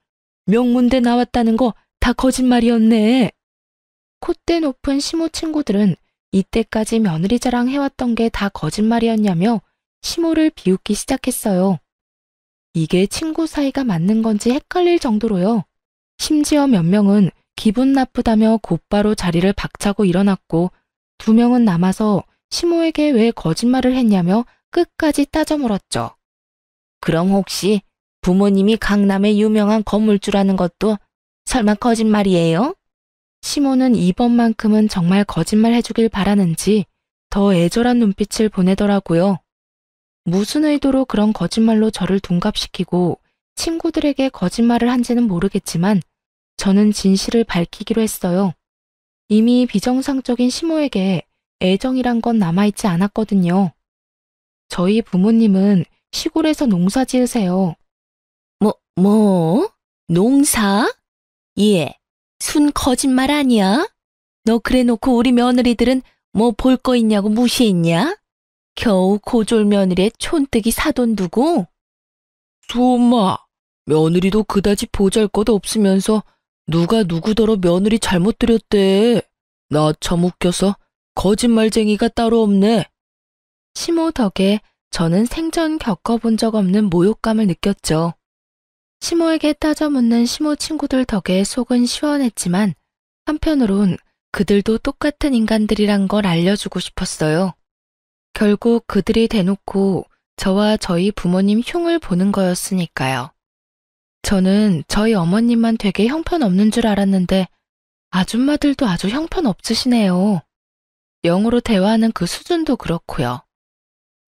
명문대 나왔다는 거 다 거짓말이었네. 콧대 높은 시모 친구들은 이때까지 며느리 자랑 해왔던 게 다 거짓말이었냐며 시모를 비웃기 시작했어요. 이게 친구 사이가 맞는 건지 헷갈릴 정도로요. 심지어 몇 명은 기분 나쁘다며 곧바로 자리를 박차고 일어났고 2명은 남아서 시모에게 왜 거짓말을 했냐며 끝까지 따져 물었죠. 그럼 혹시 부모님이 강남의 유명한 건물주라는 것도 설마 거짓말이에요? 시모는 이번만큼은 정말 거짓말 해주길 바라는지 더 애절한 눈빛을 보내더라고요. 무슨 의도로 그런 거짓말로 저를 둔갑시키고 친구들에게 거짓말을 한지는 모르겠지만 저는 진실을 밝히기로 했어요. 이미 비정상적인 시모에게 애정이란 건 남아있지 않았거든요. 저희 부모님은 시골에서 농사 지으세요. 뭐? 농사? 예, 순 거짓말 아니야? 너 그래놓고 우리 며느리들은 뭐 볼 거 있냐고 무시했냐? 겨우 고졸 며느리의 촌뜨기 사돈 두고? 수엄마, 며느리도 그다지 보잘것 없으면서 누가 누구더러 며느리 잘못 들였대. 나 참 웃겨서 거짓말쟁이가 따로 없네. 시모 덕에 저는 생전 겪어본 적 없는 모욕감을 느꼈죠. 시모에게 따져 묻는 시모 친구들 덕에 속은 시원했지만 한편으론 그들도 똑같은 인간들이란 걸 알려주고 싶었어요. 결국 그들이 대놓고 저와 저희 부모님 흉을 보는 거였으니까요. 저는 저희 어머님만 되게 형편없는 줄 알았는데 아줌마들도 아주 형편없으시네요. 영어로 대화하는 그 수준도 그렇고요.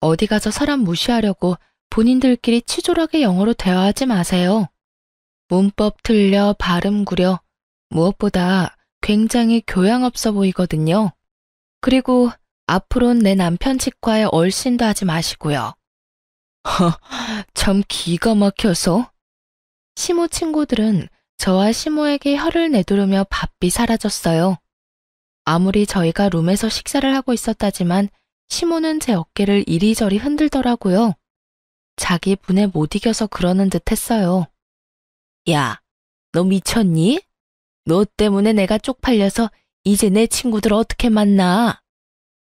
어디 가서 사람 무시하려고 본인들끼리 치졸하게 영어로 대화하지 마세요. 문법 틀려 발음 구려 무엇보다 굉장히 교양 없어 보이거든요. 그리고 앞으로는 내 남편 치과에 얼씬도 하지 마시고요. 참 기가 막혀서. 시모 친구들은 저와 시모에게 혀를 내두르며 바삐 사라졌어요. 아무리 저희가 룸에서 식사를 하고 있었다지만 시모는 제 어깨를 이리저리 흔들더라고요. 자기 분에 못 이겨서 그러는 듯 했어요. 야, 너 미쳤니? 너 때문에 내가 쪽팔려서 이제 내 친구들 어떻게 만나?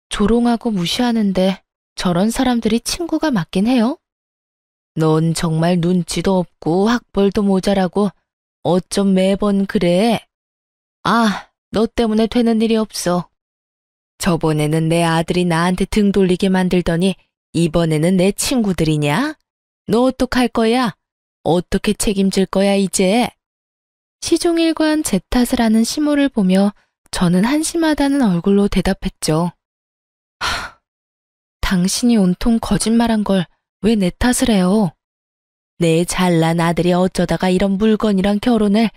조롱하고 무시하는데 저런 사람들이 친구가 맞긴 해요? 넌 정말 눈치도 없고 학벌도 모자라고 어쩜 매번 그래? 아, 너 때문에 되는 일이 없어. 저번에는 내 아들이 나한테 등 돌리게 만들더니 이번에는 내 친구들이냐? 너 어떡할 거야? 어떻게 책임질 거야 이제? 시종일관 제 탓을 하는 시모를 보며 저는 한심하다는 얼굴로 대답했죠. 당신이 온통 거짓말한 걸 왜 내 탓을 해요? 내 잘난 아들이 어쩌다가 이런 물건이랑 결혼을,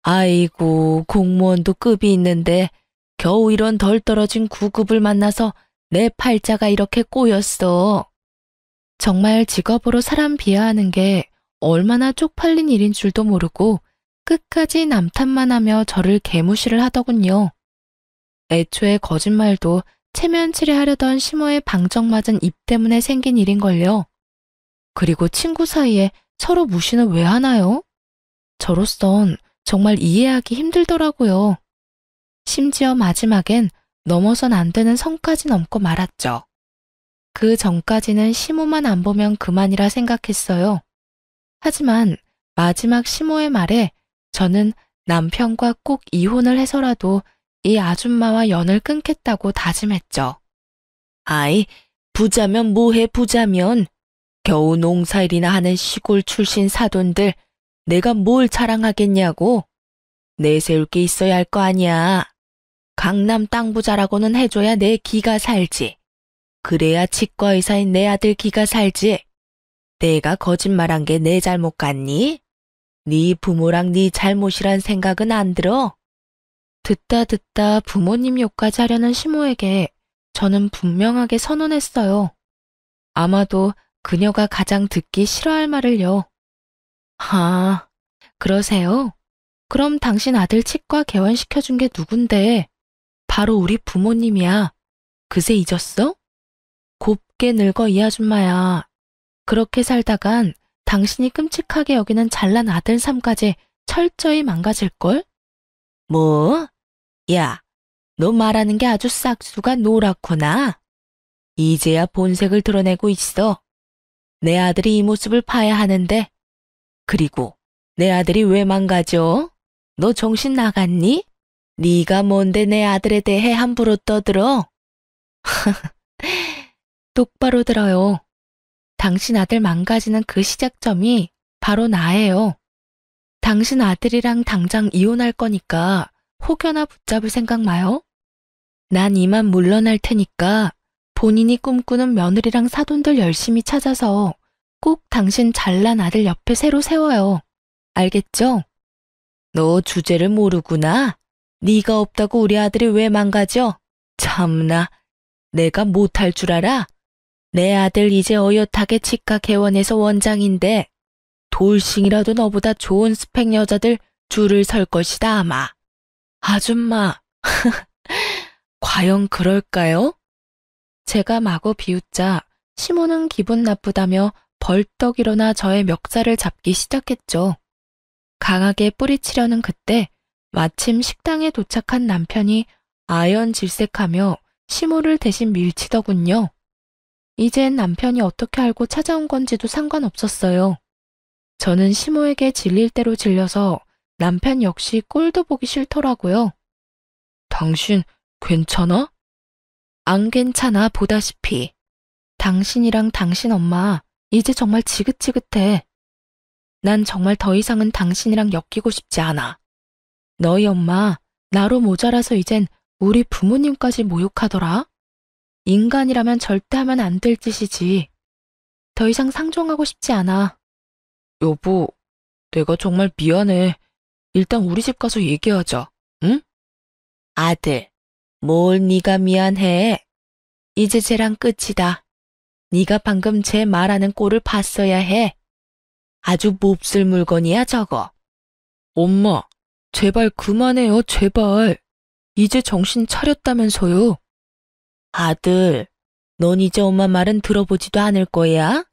아이고 공무원도 급이 있는데 겨우 이런 덜 떨어진 9급을 만나서 내 팔자가 이렇게 꼬였어. 정말 직업으로 사람 비하하는 게 얼마나 쪽팔린 일인 줄도 모르고 끝까지 남 탓만 하며 저를 개무시를 하더군요. 애초에 거짓말도 체면치레하려던 시모의 방정맞은 입 때문에 생긴 일인걸요. 그리고 친구 사이에 서로 무시는 왜 하나요? 저로선 정말 이해하기 힘들더라고요. 심지어 마지막엔 넘어선 안 되는 선까지 넘고 말았죠. 그 전까지는 시모만 안 보면 그만이라 생각했어요. 하지만 마지막 시모의 말에 저는 남편과 꼭 이혼을 해서라도 이 아줌마와 연을 끊겠다고 다짐했죠. 아이, 부자면 뭐해 부자면. 겨우 농사일이나 하는 시골 출신 사돈들 내가 뭘 자랑하겠냐고. 내세울 게 있어야 할 거 아니야. 강남 땅 부자라고는 해줘야 내 기가 살지. 그래야 치과 의사인 내 아들 기가 살지. 내가 거짓말한 게 내 잘못 같니? 네 부모랑 네 잘못이란 생각은 안 들어? 듣다 부모님 욕까지 하려는 시모에게 저는 분명하게 선언했어요. 아마도 그녀가 가장 듣기 싫어할 말을요. 아, 그러세요? 그럼 당신 아들 치과 개원시켜준 게 누군데? 바로 우리 부모님이야. 그새 잊었어? 곱게 늙어 이 아줌마야. 그렇게 살다간 당신이 끔찍하게 여기는 잘난 아들 삶까지 철저히 망가질걸? 뭐? 야, 너 말하는 게 아주 싹수가 노랗구나. 이제야 본색을 드러내고 있어. 내 아들이 이 모습을 봐야 하는데. 그리고 내 아들이 왜 망가져? 너 정신 나갔니? 네가 뭔데 내 아들에 대해 함부로 떠들어? 똑바로 들어요. 당신 아들 망가지는 그 시작점이 바로 나예요. 당신 아들이랑 당장 이혼할 거니까 혹여나 붙잡을 생각 마요. 난 이만 물러날 테니까 본인이 꿈꾸는 며느리랑 사돈들 열심히 찾아서 꼭 당신 잘난 아들 옆에 새로 세워요. 알겠죠? 너 주제를 모르구나. 네가 없다고 우리 아들이 왜 망가져? 참나, 내가 못할 줄 알아? 내 아들 이제 어엿하게 치과 개원해서 원장인데 돌싱이라도 너보다 좋은 스펙 여자들 줄을 설 것이다 아마. 아줌마, 과연 그럴까요? 제가 마구 비웃자 시모는 기분 나쁘다며 벌떡 일어나 저의 멱살을 잡기 시작했죠. 강하게 뿌리치려는 그때 마침 식당에 도착한 남편이 아연질색하며 시모를 대신 밀치더군요. 이젠 남편이 어떻게 알고 찾아온 건지도 상관없었어요. 저는 시모에게 질릴 대로 질려서 남편 역시 꼴도 보기 싫더라고요. 당신 괜찮아? 안 괜찮아 보다시피. 당신이랑 당신 엄마 이제 정말 지긋지긋해. 난 정말 더 이상은 당신이랑 엮이고 싶지 않아. 너희 엄마 나로 모자라서 이젠 우리 부모님까지 모욕하더라. 인간이라면 절대 하면 안 될 짓이지. 더 이상 상종하고 싶지 않아. 여보, 내가 정말 미안해. 일단 우리 집 가서 얘기하자. 응? 아들, 뭘 네가 미안해. 이제 쟤랑 끝이다. 네가 방금 쟤 말하는 꼴을 봤어야 해. 아주 몹쓸 물건이야 저거. 엄마, 제발 그만해요 제발. 이제 정신 차렸다면서요. 아들, 넌 이제 엄마 말은 들어보지도 않을 거야?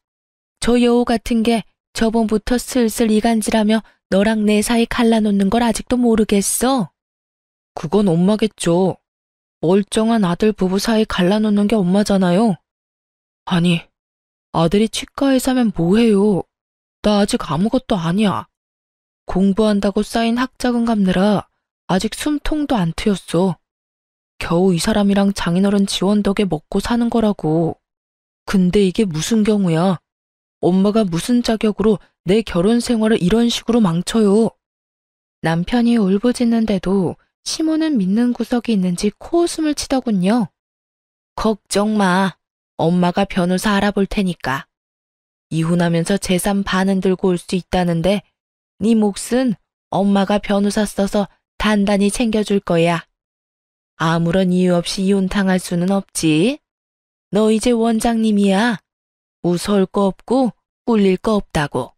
저 여우 같은 게 저번부터 슬슬 이간질하며 너랑 내 사이 갈라놓는 걸 아직도 모르겠어? 그건 엄마겠죠. 멀쩡한 아들 부부 사이 갈라놓는 게 엄마잖아요. 아니, 아들이 치과에서 하면 뭐해요? 나 아직 아무것도 아니야. 공부한다고 쌓인 학자금 갚느라 아직 숨통도 안 트였어. 겨우 이 사람이랑 장인어른 지원 덕에 먹고 사는 거라고. 근데 이게 무슨 경우야? 엄마가 무슨 자격으로 내 결혼 생활을 이런 식으로 망쳐요? 남편이 울부짖는데도 시모는 믿는 구석이 있는지 코웃음을 치더군요. 걱정 마. 엄마가 변호사 알아볼 테니까. 이혼하면서 재산 반은 들고 올 수 있다는데 네 몫은 엄마가 변호사 써서 단단히 챙겨줄 거야. 아무런 이유 없이 이혼당할 수는 없지. 너 이제 원장님이야. 무서울 거 없고 꿀릴 거 없다고.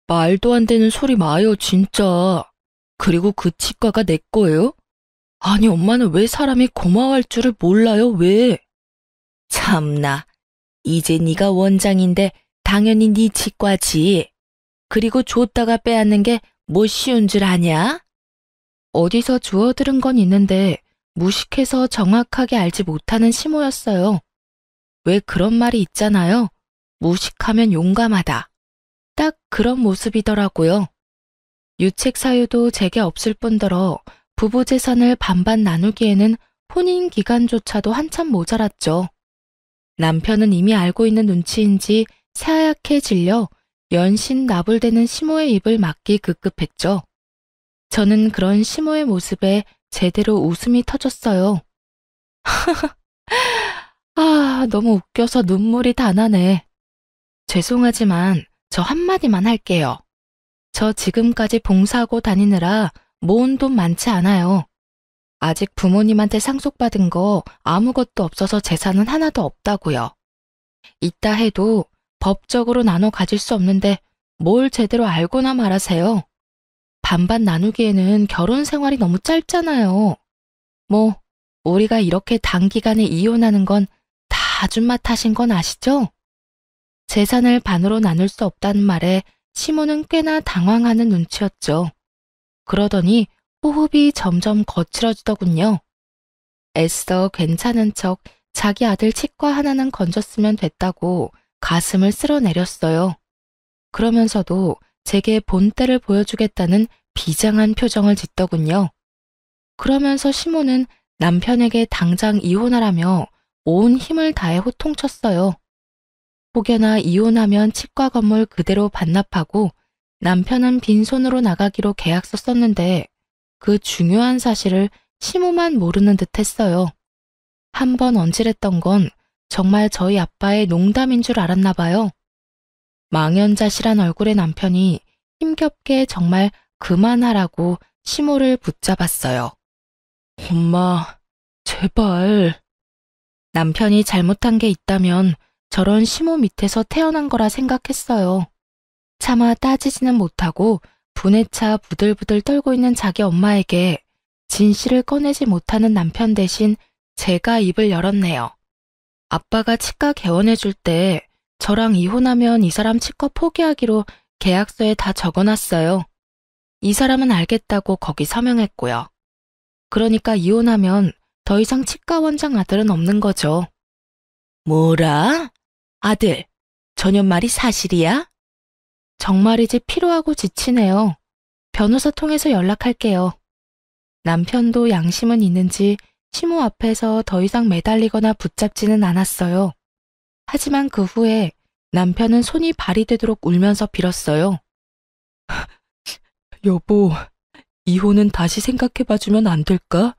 말도 안 되는 소리 마요 진짜. 그리고 그 치과가 내 거예요? 아니 엄마는 왜 사람이 고마워할 줄을 몰라요 왜? 참나. 이제 네가 원장인데 당연히 네 치과지. 그리고 줬다가 빼앗는 게 뭐 쉬운 줄 아냐? 어디서 주워 들은 건 있는데 무식해서 정확하게 알지 못하는 시모였어요. 왜 그런 말이 있잖아요. 무식하면 용감하다. 딱 그런 모습이더라고요. 유책 사유도 제게 없을 뿐더러 부부 재산을 반반 나누기에는 혼인 기간조차도 한참 모자랐죠. 남편은 이미 알고 있는 눈치인지 새하얗게 질려 연신 나불대는 시모의 입을 막기 급급했죠. 저는 그런 시모의 모습에 제대로 웃음이 터졌어요. 아, 너무 웃겨서 눈물이 다 나네. 죄송하지만 저 한마디만 할게요. 저 지금까지 봉사하고 다니느라 모은 돈 많지 않아요. 아직 부모님한테 상속받은 거 아무것도 없어서 재산은 하나도 없다고요. 있다 해도 법적으로 나눠 가질 수 없는데 뭘 제대로 알고나 말하세요. 반반 나누기에는 결혼 생활이 너무 짧잖아요. 뭐 우리가 이렇게 단기간에 이혼하는 건 다 아줌마 탓인 건 아시죠? 재산을 반으로 나눌 수 없다는 말에 시모는 꽤나 당황하는 눈치였죠. 그러더니 호흡이 점점 거칠어지더군요. 애써 괜찮은 척 자기 아들 치과 하나는 건졌으면 됐다고 가슴을 쓸어내렸어요. 그러면서도 제게 본때를 보여주겠다는 비장한 표정을 짓더군요. 그러면서 시모는 남편에게 당장 이혼하라며 온 힘을 다해 호통쳤어요. 혹여나 이혼하면 치과 건물 그대로 반납하고 남편은 빈손으로 나가기로 계약서 썼는데 그 중요한 사실을 시모만 모르는 듯 했어요. 한 번 언질했던 건 정말 저희 아빠의 농담인 줄 알았나 봐요. 망연자실한 얼굴의 남편이 힘겹게 정말 그만하라고 시모를 붙잡았어요. 엄마, 제발. 남편이 잘못한 게 있다면 저런 시모 밑에서 태어난 거라 생각했어요. 차마 따지지는 못하고 분에 차 부들부들 떨고 있는 자기 엄마에게 진실을 꺼내지 못하는 남편 대신 제가 입을 열었네요. 아빠가 치과 개원해줄 때 저랑 이혼하면 이 사람 치과 포기하기로 계약서에 다 적어놨어요. 이 사람은 알겠다고 거기 서명했고요. 그러니까 이혼하면 더 이상 치과 원장 아들은 없는 거죠. 뭐라? 아들, 저년 말이 사실이야? 정말이지 피로하고 지치네요. 변호사 통해서 연락할게요. 남편도 양심은 있는지 시모 앞에서 더 이상 매달리거나 붙잡지는 않았어요. 하지만 그 후에 남편은 손이 발이 되도록 울면서 빌었어요. 여보, 이혼은 다시 생각해봐주면 안 될까?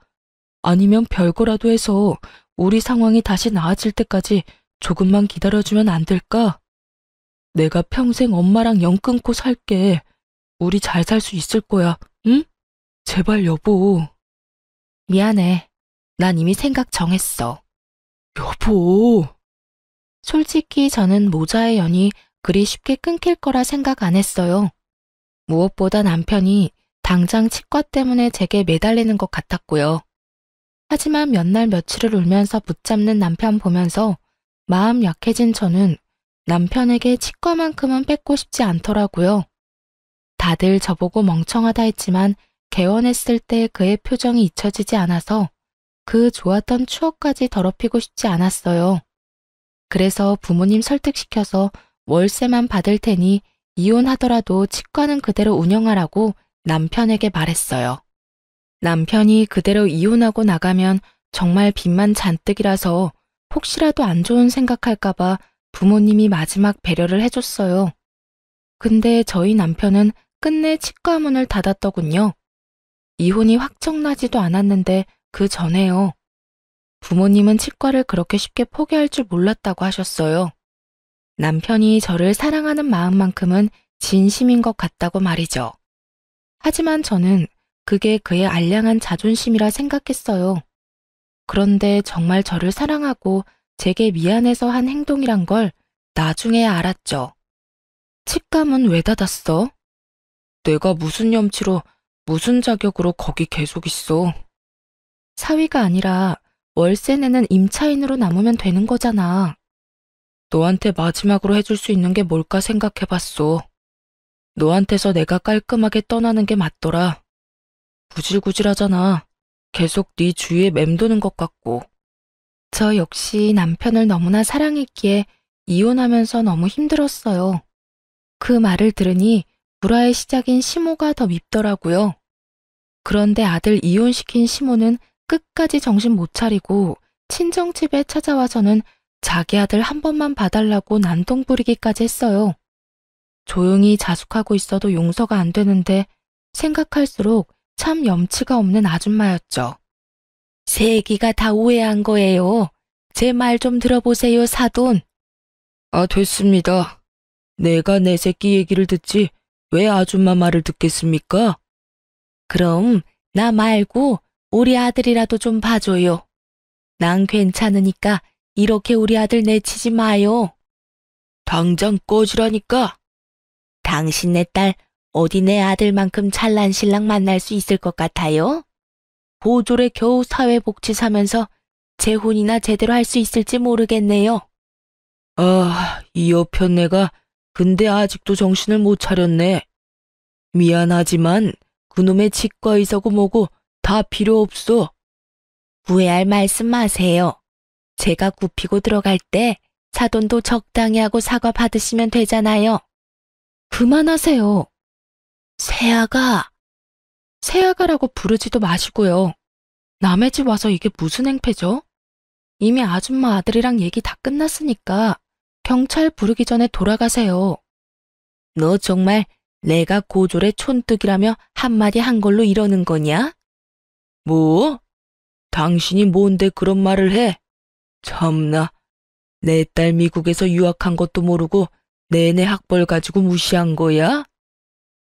아니면 별거라도 해서 우리 상황이 다시 나아질 때까지 조금만 기다려주면 안 될까? 내가 평생 엄마랑 연 끊고 살게. 우리 잘 살 수 있을 거야, 응? 제발 여보. 미안해. 난 이미 생각 정했어. 여보. 솔직히 저는 모자의 연이 그리 쉽게 끊길 거라 생각 안 했어요. 무엇보다 남편이 당장 치과 때문에 제게 매달리는 것 같았고요. 하지만 몇 날 며칠을 울면서 붙잡는 남편 보면서 마음 약해진 저는 남편에게 치과만큼은 뺏고 싶지 않더라고요. 다들 저보고 멍청하다 했지만 개원했을 때 그의 표정이 잊혀지지 않아서 그 좋았던 추억까지 더럽히고 싶지 않았어요. 그래서 부모님 설득시켜서 월세만 받을 테니 이혼하더라도 치과는 그대로 운영하라고 남편에게 말했어요. 남편이 그대로 이혼하고 나가면 정말 빚만 잔뜩이라서 혹시라도 안 좋은 생각할까봐 부모님이 마지막 배려를 해줬어요. 근데 저희 남편은 끝내 치과 문을 닫았더군요. 이혼이 확정나지도 않았는데 그 전에요. 부모님은 치과를 그렇게 쉽게 포기할 줄 몰랐다고 하셨어요. 남편이 저를 사랑하는 마음만큼은 진심인 것 같다고 말이죠. 하지만 저는 그게 그의 알량한 자존심이라 생각했어요. 그런데 정말 저를 사랑하고 제게 미안해서 한 행동이란 걸 나중에 알았죠. 치과문 왜 닫았어? 내가 무슨 염치로 무슨 자격으로 거기 계속 있어. 사위가 아니라 월세 내는 임차인으로 남으면 되는 거잖아. 너한테 마지막으로 해줄 수 있는 게 뭘까 생각해봤어. 너한테서 내가 깔끔하게 떠나는 게 맞더라. 구질구질하잖아. 계속 네 주위에 맴도는 것 같고. 저 역시 남편을 너무나 사랑했기에 이혼하면서 너무 힘들었어요. 그 말을 들으니 불화의 시작인 시모가 더 밉더라고요. 그런데 아들 이혼시킨 시모는 끝까지 정신 못 차리고 친정집에 찾아와서는 자기 아들 한 번만 봐달라고 난동 부리기까지 했어요. 조용히 자숙하고 있어도 용서가 안 되는데 생각할수록 참 염치가 없는 아줌마였죠. 새끼가 다 오해한 거예요. 제 말 좀 들어보세요, 사돈. 아, 됐습니다. 내가 내 새끼 얘기를 듣지 왜 아줌마 말을 듣겠습니까? 그럼 나 말고 우리 아들이라도 좀 봐줘요. 난 괜찮으니까 이렇게 우리 아들 내치지 마요. 당장 꺼지라니까. 당신네 딸 어디 내 아들만큼 잘난 신랑 만날 수 있을 것 같아요? 보졸에 겨우 사회복지 사면서 재혼이나 제대로 할 수 있을지 모르겠네요. 아, 이 여편네가 근데 아직도 정신을 못 차렸네. 미안하지만 그놈의 치과의사고 뭐고 다 필요 없어. 후회할 말씀 마세요. 제가 굽히고 들어갈 때 사돈도 적당히 하고 사과 받으시면 되잖아요. 그만하세요. 새아가. 새아가라고 부르지도 마시고요. 남의 집 와서 이게 무슨 행패죠? 이미 아줌마 아들이랑 얘기 다 끝났으니까 경찰 부르기 전에 돌아가세요. 너 정말 내가 고졸의 촌뜨기라며 한마디 한 걸로 이러는 거냐? 뭐? 당신이 뭔데 그런 말을 해? 참나, 내 딸 미국에서 유학한 것도 모르고 내내 학벌 가지고 무시한 거야?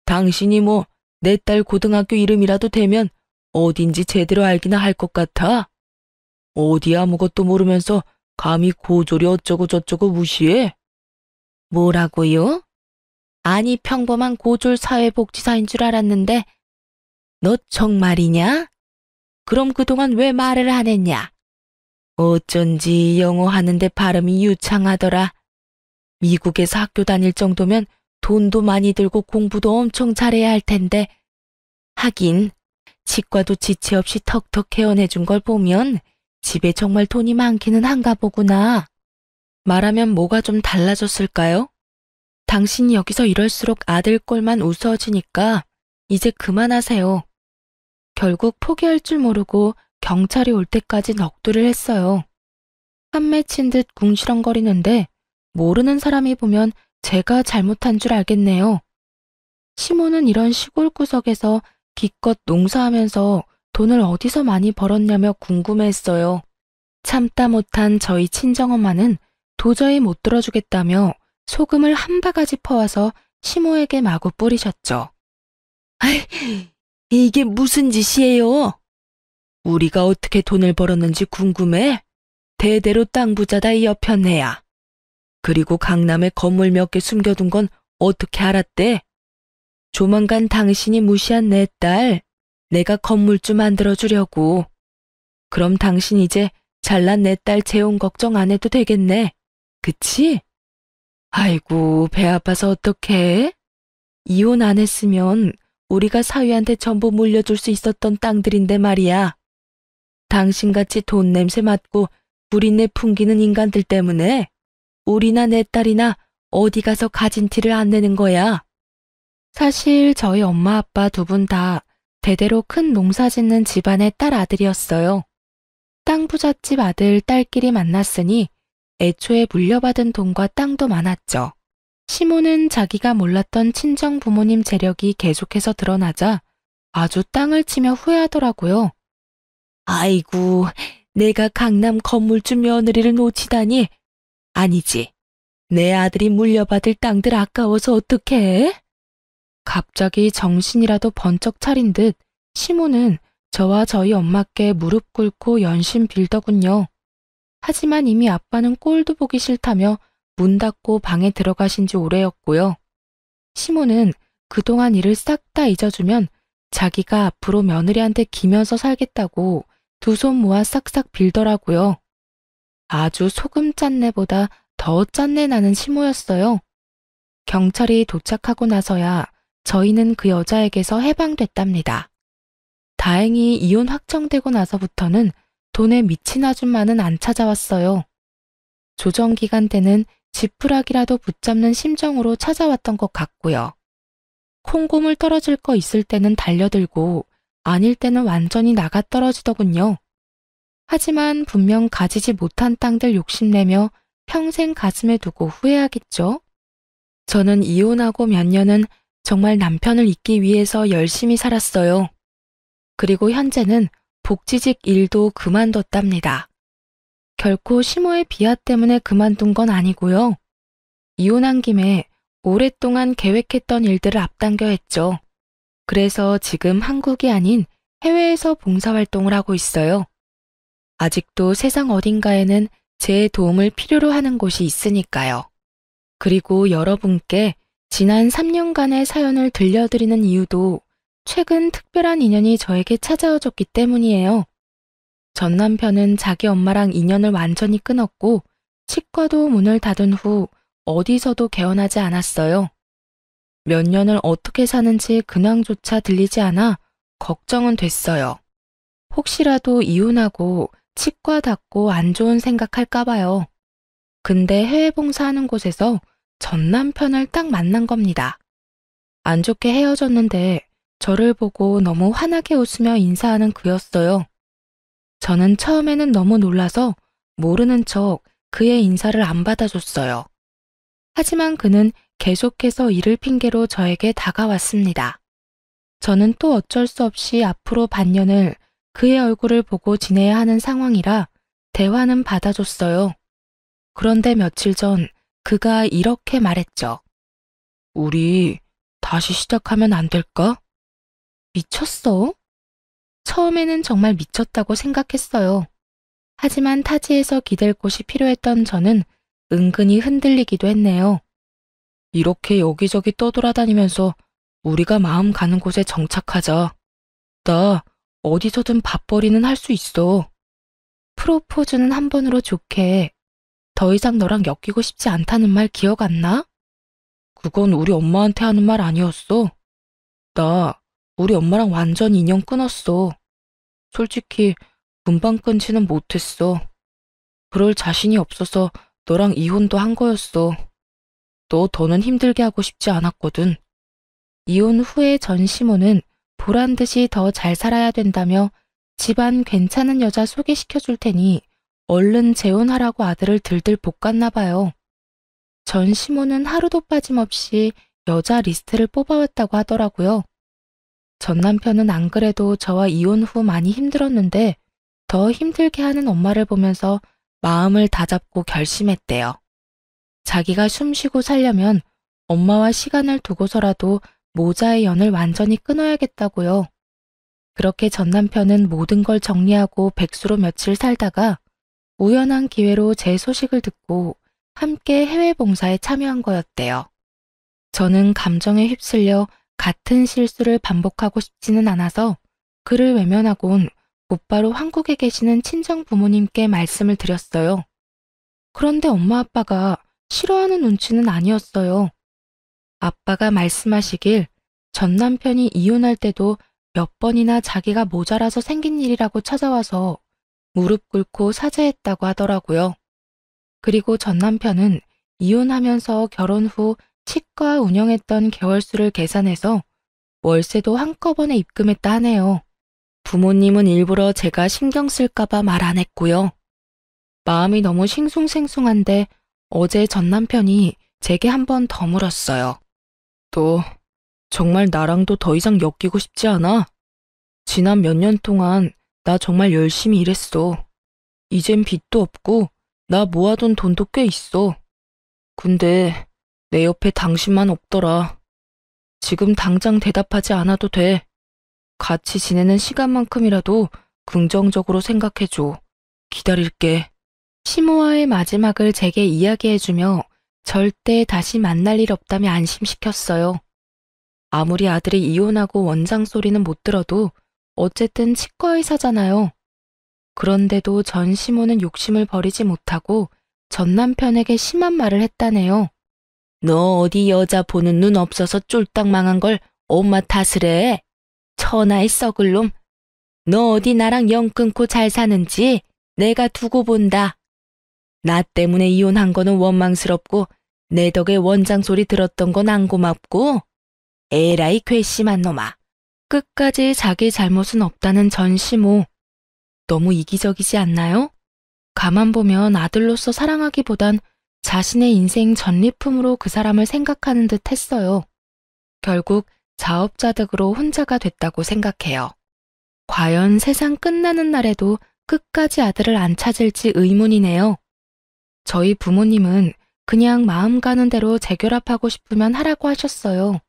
당신이 뭐 내 딸 고등학교 이름이라도 대면 어딘지 제대로 알기나 할 것 같아? 어디 아무것도 모르면서 감히 고졸이 어쩌고 저쩌고 무시해? 뭐라고요? 아니 평범한 고졸 사회복지사인 줄 알았는데 너 정말이냐? 그럼 그동안 왜 말을 안 했냐? 어쩐지 영어 하는데 발음이 유창하더라. 미국에서 학교 다닐 정도면 돈도 많이 들고 공부도 엄청 잘해야 할 텐데 하긴 치과도 지체 없이 턱턱 개원해준 걸 보면 집에 정말 돈이 많기는 한가 보구나. 말하면 뭐가 좀 달라졌을까요? 당신이 여기서 이럴수록 아들 꼴만 우스워지니까 이제 그만하세요. 결국 포기할 줄 모르고 경찰이 올 때까지 넋두리를 했어요. 한 맺힌 듯 궁시렁거리는데 모르는 사람이 보면 제가 잘못한 줄 알겠네요. 시모는 이런 시골 구석에서 기껏 농사하면서 돈을 어디서 많이 벌었냐며 궁금해했어요. 참다 못한 저희 친정엄마는 도저히 못 들어주겠다며 소금을 한 바가지 퍼와서 시모에게 마구 뿌리셨죠. 아이, 이게 무슨 짓이에요? 우리가 어떻게 돈을 벌었는지 궁금해? 대대로 땅 부자다 이 여편네야. 그리고 강남에 건물 몇 개 숨겨둔 건 어떻게 알았대? 조만간 당신이 무시한 내 딸, 내가 건물주 만들어주려고. 그럼 당신 이제 잘난 내 딸 재혼 걱정 안 해도 되겠네. 그치? 아이고, 배 아파서 어떡해? 이혼 안 했으면 우리가 사위한테 전부 물려줄 수 있었던 땅들인데 말이야. 당신같이 돈 냄새 맡고 구린내 풍기는 인간들 때문에 우리나 내 딸이나 어디 가서 가진 티를 안 내는 거야. 사실 저희 엄마 아빠 두 분 다 대대로 큰 농사 짓는 집안의 딸 아들이었어요. 땅 부잣집 아들 딸끼리 만났으니 애초에 물려받은 돈과 땅도 많았죠. 시모는 자기가 몰랐던 친정 부모님 재력이 계속해서 드러나자 아주 땅을 치며 후회하더라고요. 아이고, 내가 강남 건물주 며느리를 놓치다니. 아니지, 내 아들이 물려받을 땅들 아까워서 어떡해? 갑자기 정신이라도 번쩍 차린 듯 시모는 저와 저희 엄마께 무릎 꿇고 연신 빌더군요. 하지만 이미 아빠는 꼴도 보기 싫다며 문 닫고 방에 들어가신 지 오래였고요. 시모는 그동안 일을 싹 다 잊어주면 자기가 앞으로 며느리한테 기면서 살겠다고 두 손 모아 싹싹 빌더라고요. 아주 소금 짠내보다 더 짠내 나는 시모였어요. 경찰이 도착하고 나서야 저희는 그 여자에게서 해방됐답니다. 다행히 이혼 확정되고 나서부터는 돈에 미친 아줌마는 안 찾아왔어요. 조정기간 때는 지푸라기라도 붙잡는 심정으로 찾아왔던 것 같고요. 콩고물 떨어질 거 있을 때는 달려들고 아닐 때는 완전히 나가 떨어지더군요. 하지만 분명 가지지 못한 땅들 욕심내며 평생 가슴에 두고 후회하겠죠? 저는 이혼하고 몇 년은 정말 남편을 잊기 위해서 열심히 살았어요. 그리고 현재는 복지직 일도 그만뒀답니다. 결코 시모의 비하 때문에 그만둔 건 아니고요. 이혼한 김에 오랫동안 계획했던 일들을 앞당겨 했죠. 그래서 지금 한국이 아닌 해외에서 봉사활동을 하고 있어요. 아직도 세상 어딘가에는 제 도움을 필요로 하는 곳이 있으니까요. 그리고 여러분께 지난 3년간의 사연을 들려드리는 이유도 최근 특별한 인연이 저에게 찾아와줬기 때문이에요. 전 남편은 자기 엄마랑 인연을 완전히 끊었고 치과도 문을 닫은 후 어디서도 개원하지 않았어요. 몇 년을 어떻게 사는지 근황조차 들리지 않아 걱정은 됐어요. 혹시라도 이혼하고 치과 닫고 안 좋은 생각할까 봐요. 근데 해외 봉사하는 곳에서 전 남편을 딱 만난 겁니다. 안 좋게 헤어졌는데 저를 보고 너무 환하게 웃으며 인사하는 그였어요. 저는 처음에는 너무 놀라서 모르는 척 그의 인사를 안 받아줬어요. 하지만 그는 계속해서 일을 핑계로 저에게 다가왔습니다. 저는 또 어쩔 수 없이 앞으로 반년을 그의 얼굴을 보고 지내야 하는 상황이라 대화는 받아줬어요. 그런데 며칠 전 그가 이렇게 말했죠. 우리 다시 시작하면 안 될까? 미쳤어? 처음에는 정말 미쳤다고 생각했어요. 하지만 타지에서 기댈 곳이 필요했던 저는 은근히 흔들리기도 했네요. 이렇게 여기저기 떠돌아다니면서 우리가 마음 가는 곳에 정착하자. 나 어디서든 밥벌이는 할 수 있어. 프로포즈는 한 번으로 좋게. 더 이상 너랑 엮이고 싶지 않다는 말 기억 안 나? 그건 우리 엄마한테 하는 말 아니었어. 나 우리 엄마랑 완전 인연 끊었어. 솔직히 금방 끊지는 못했어. 그럴 자신이 없어서 너랑 이혼도 한 거였어. 너 더는 힘들게 하고 싶지 않았거든. 이혼 후에 전시모는 보란 듯이 더 잘 살아야 된다며 집안 괜찮은 여자 소개시켜 줄 테니 얼른 재혼하라고 아들을 들들 볶았나 봐요. 전시모는 하루도 빠짐없이 여자 리스트를 뽑아왔다고 하더라고요. 전 남편은 안 그래도 저와 이혼 후 많이 힘들었는데 더 힘들게 하는 엄마를 보면서 마음을 다잡고 결심했대요. 자기가 숨쉬고 살려면 엄마와 시간을 두고서라도 모자의 연을 완전히 끊어야겠다고요. 그렇게 전 남편은 모든 걸 정리하고 백수로 며칠 살다가 우연한 기회로 제 소식을 듣고 함께 해외 봉사에 참여한 거였대요. 저는 감정에 휩쓸려 같은 실수를 반복하고 싶지는 않아서 그를 외면하곤 곧바로 한국에 계시는 친정 부모님께 말씀을 드렸어요. 그런데 엄마 아빠가 싫어하는 눈치는 아니었어요. 아빠가 말씀하시길 전 남편이 이혼할 때도 몇 번이나 자기가 모자라서 생긴 일이라고 찾아와서 무릎 꿇고 사죄했다고 하더라고요. 그리고 전 남편은 이혼하면서 결혼 후 치과 운영했던 개월수를 계산해서 월세도 한꺼번에 입금했다 하네요. 부모님은 일부러 제가 신경 쓸까봐 말 안 했고요. 마음이 너무 싱숭생숭한데 어제 전 남편이 제게 한 번 더 물었어요. 너 정말 나랑도 더 이상 엮이고 싶지 않아? 지난 몇 년 동안 나 정말 열심히 일했어. 이젠 빚도 없고 나 모아둔 돈도 꽤 있어. 근데 내 옆에 당신만 없더라. 지금 당장 대답하지 않아도 돼. 같이 지내는 시간만큼이라도 긍정적으로 생각해줘. 기다릴게. 시모와의 마지막을 제게 이야기해주며 절대 다시 만날 일 없다며 안심시켰어요. 아무리 아들이 이혼하고 원장 소리는 못 들어도 어쨌든 치과의사잖아요. 그런데도 전 시모는 욕심을 버리지 못하고 전 남편에게 심한 말을 했다네요. 너 어디 여자 보는 눈 없어서 쫄딱 망한 걸 엄마 탓을 해? 천하의 썩을 놈. 너 어디 나랑 영 끊고 잘 사는지 내가 두고 본다. 나 때문에 이혼한 거는 원망스럽고 내 덕에 원장 소리 들었던 건 안 고맙고 에라이 괘씸한 놈아. 끝까지 자기 잘못은 없다는 전시모. 너무 이기적이지 않나요? 가만 보면 아들로서 사랑하기보단 자신의 인생 전리품으로 그 사람을 생각하는 듯 했어요. 결국 자업자득으로 혼자가 됐다고 생각해요. 과연 세상 끝나는 날에도 끝까지 아들을 안 찾을지 의문이네요. 저희 부모님은 그냥 마음 가는 대로 재결합하고 싶으면 하라고 하셨어요.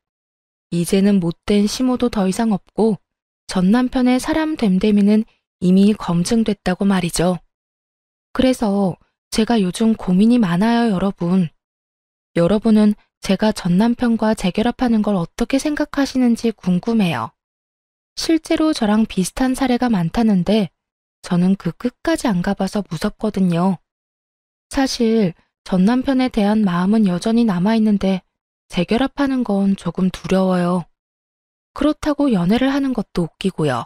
이제는 못된 시모도 더 이상 없고 전 남편의 사람 됨됨이는 이미 검증됐다고 말이죠. 그래서 제가 요즘 고민이 많아요, 여러분. 여러분은 제가 전 남편과 재결합하는 걸 어떻게 생각하시는지 궁금해요. 실제로 저랑 비슷한 사례가 많다는데 저는 그 끝까지 안 가봐서 무섭거든요. 사실 전 남편에 대한 마음은 여전히 남아있는데 재결합하는 건 조금 두려워요. 그렇다고 연애를 하는 것도 웃기고요.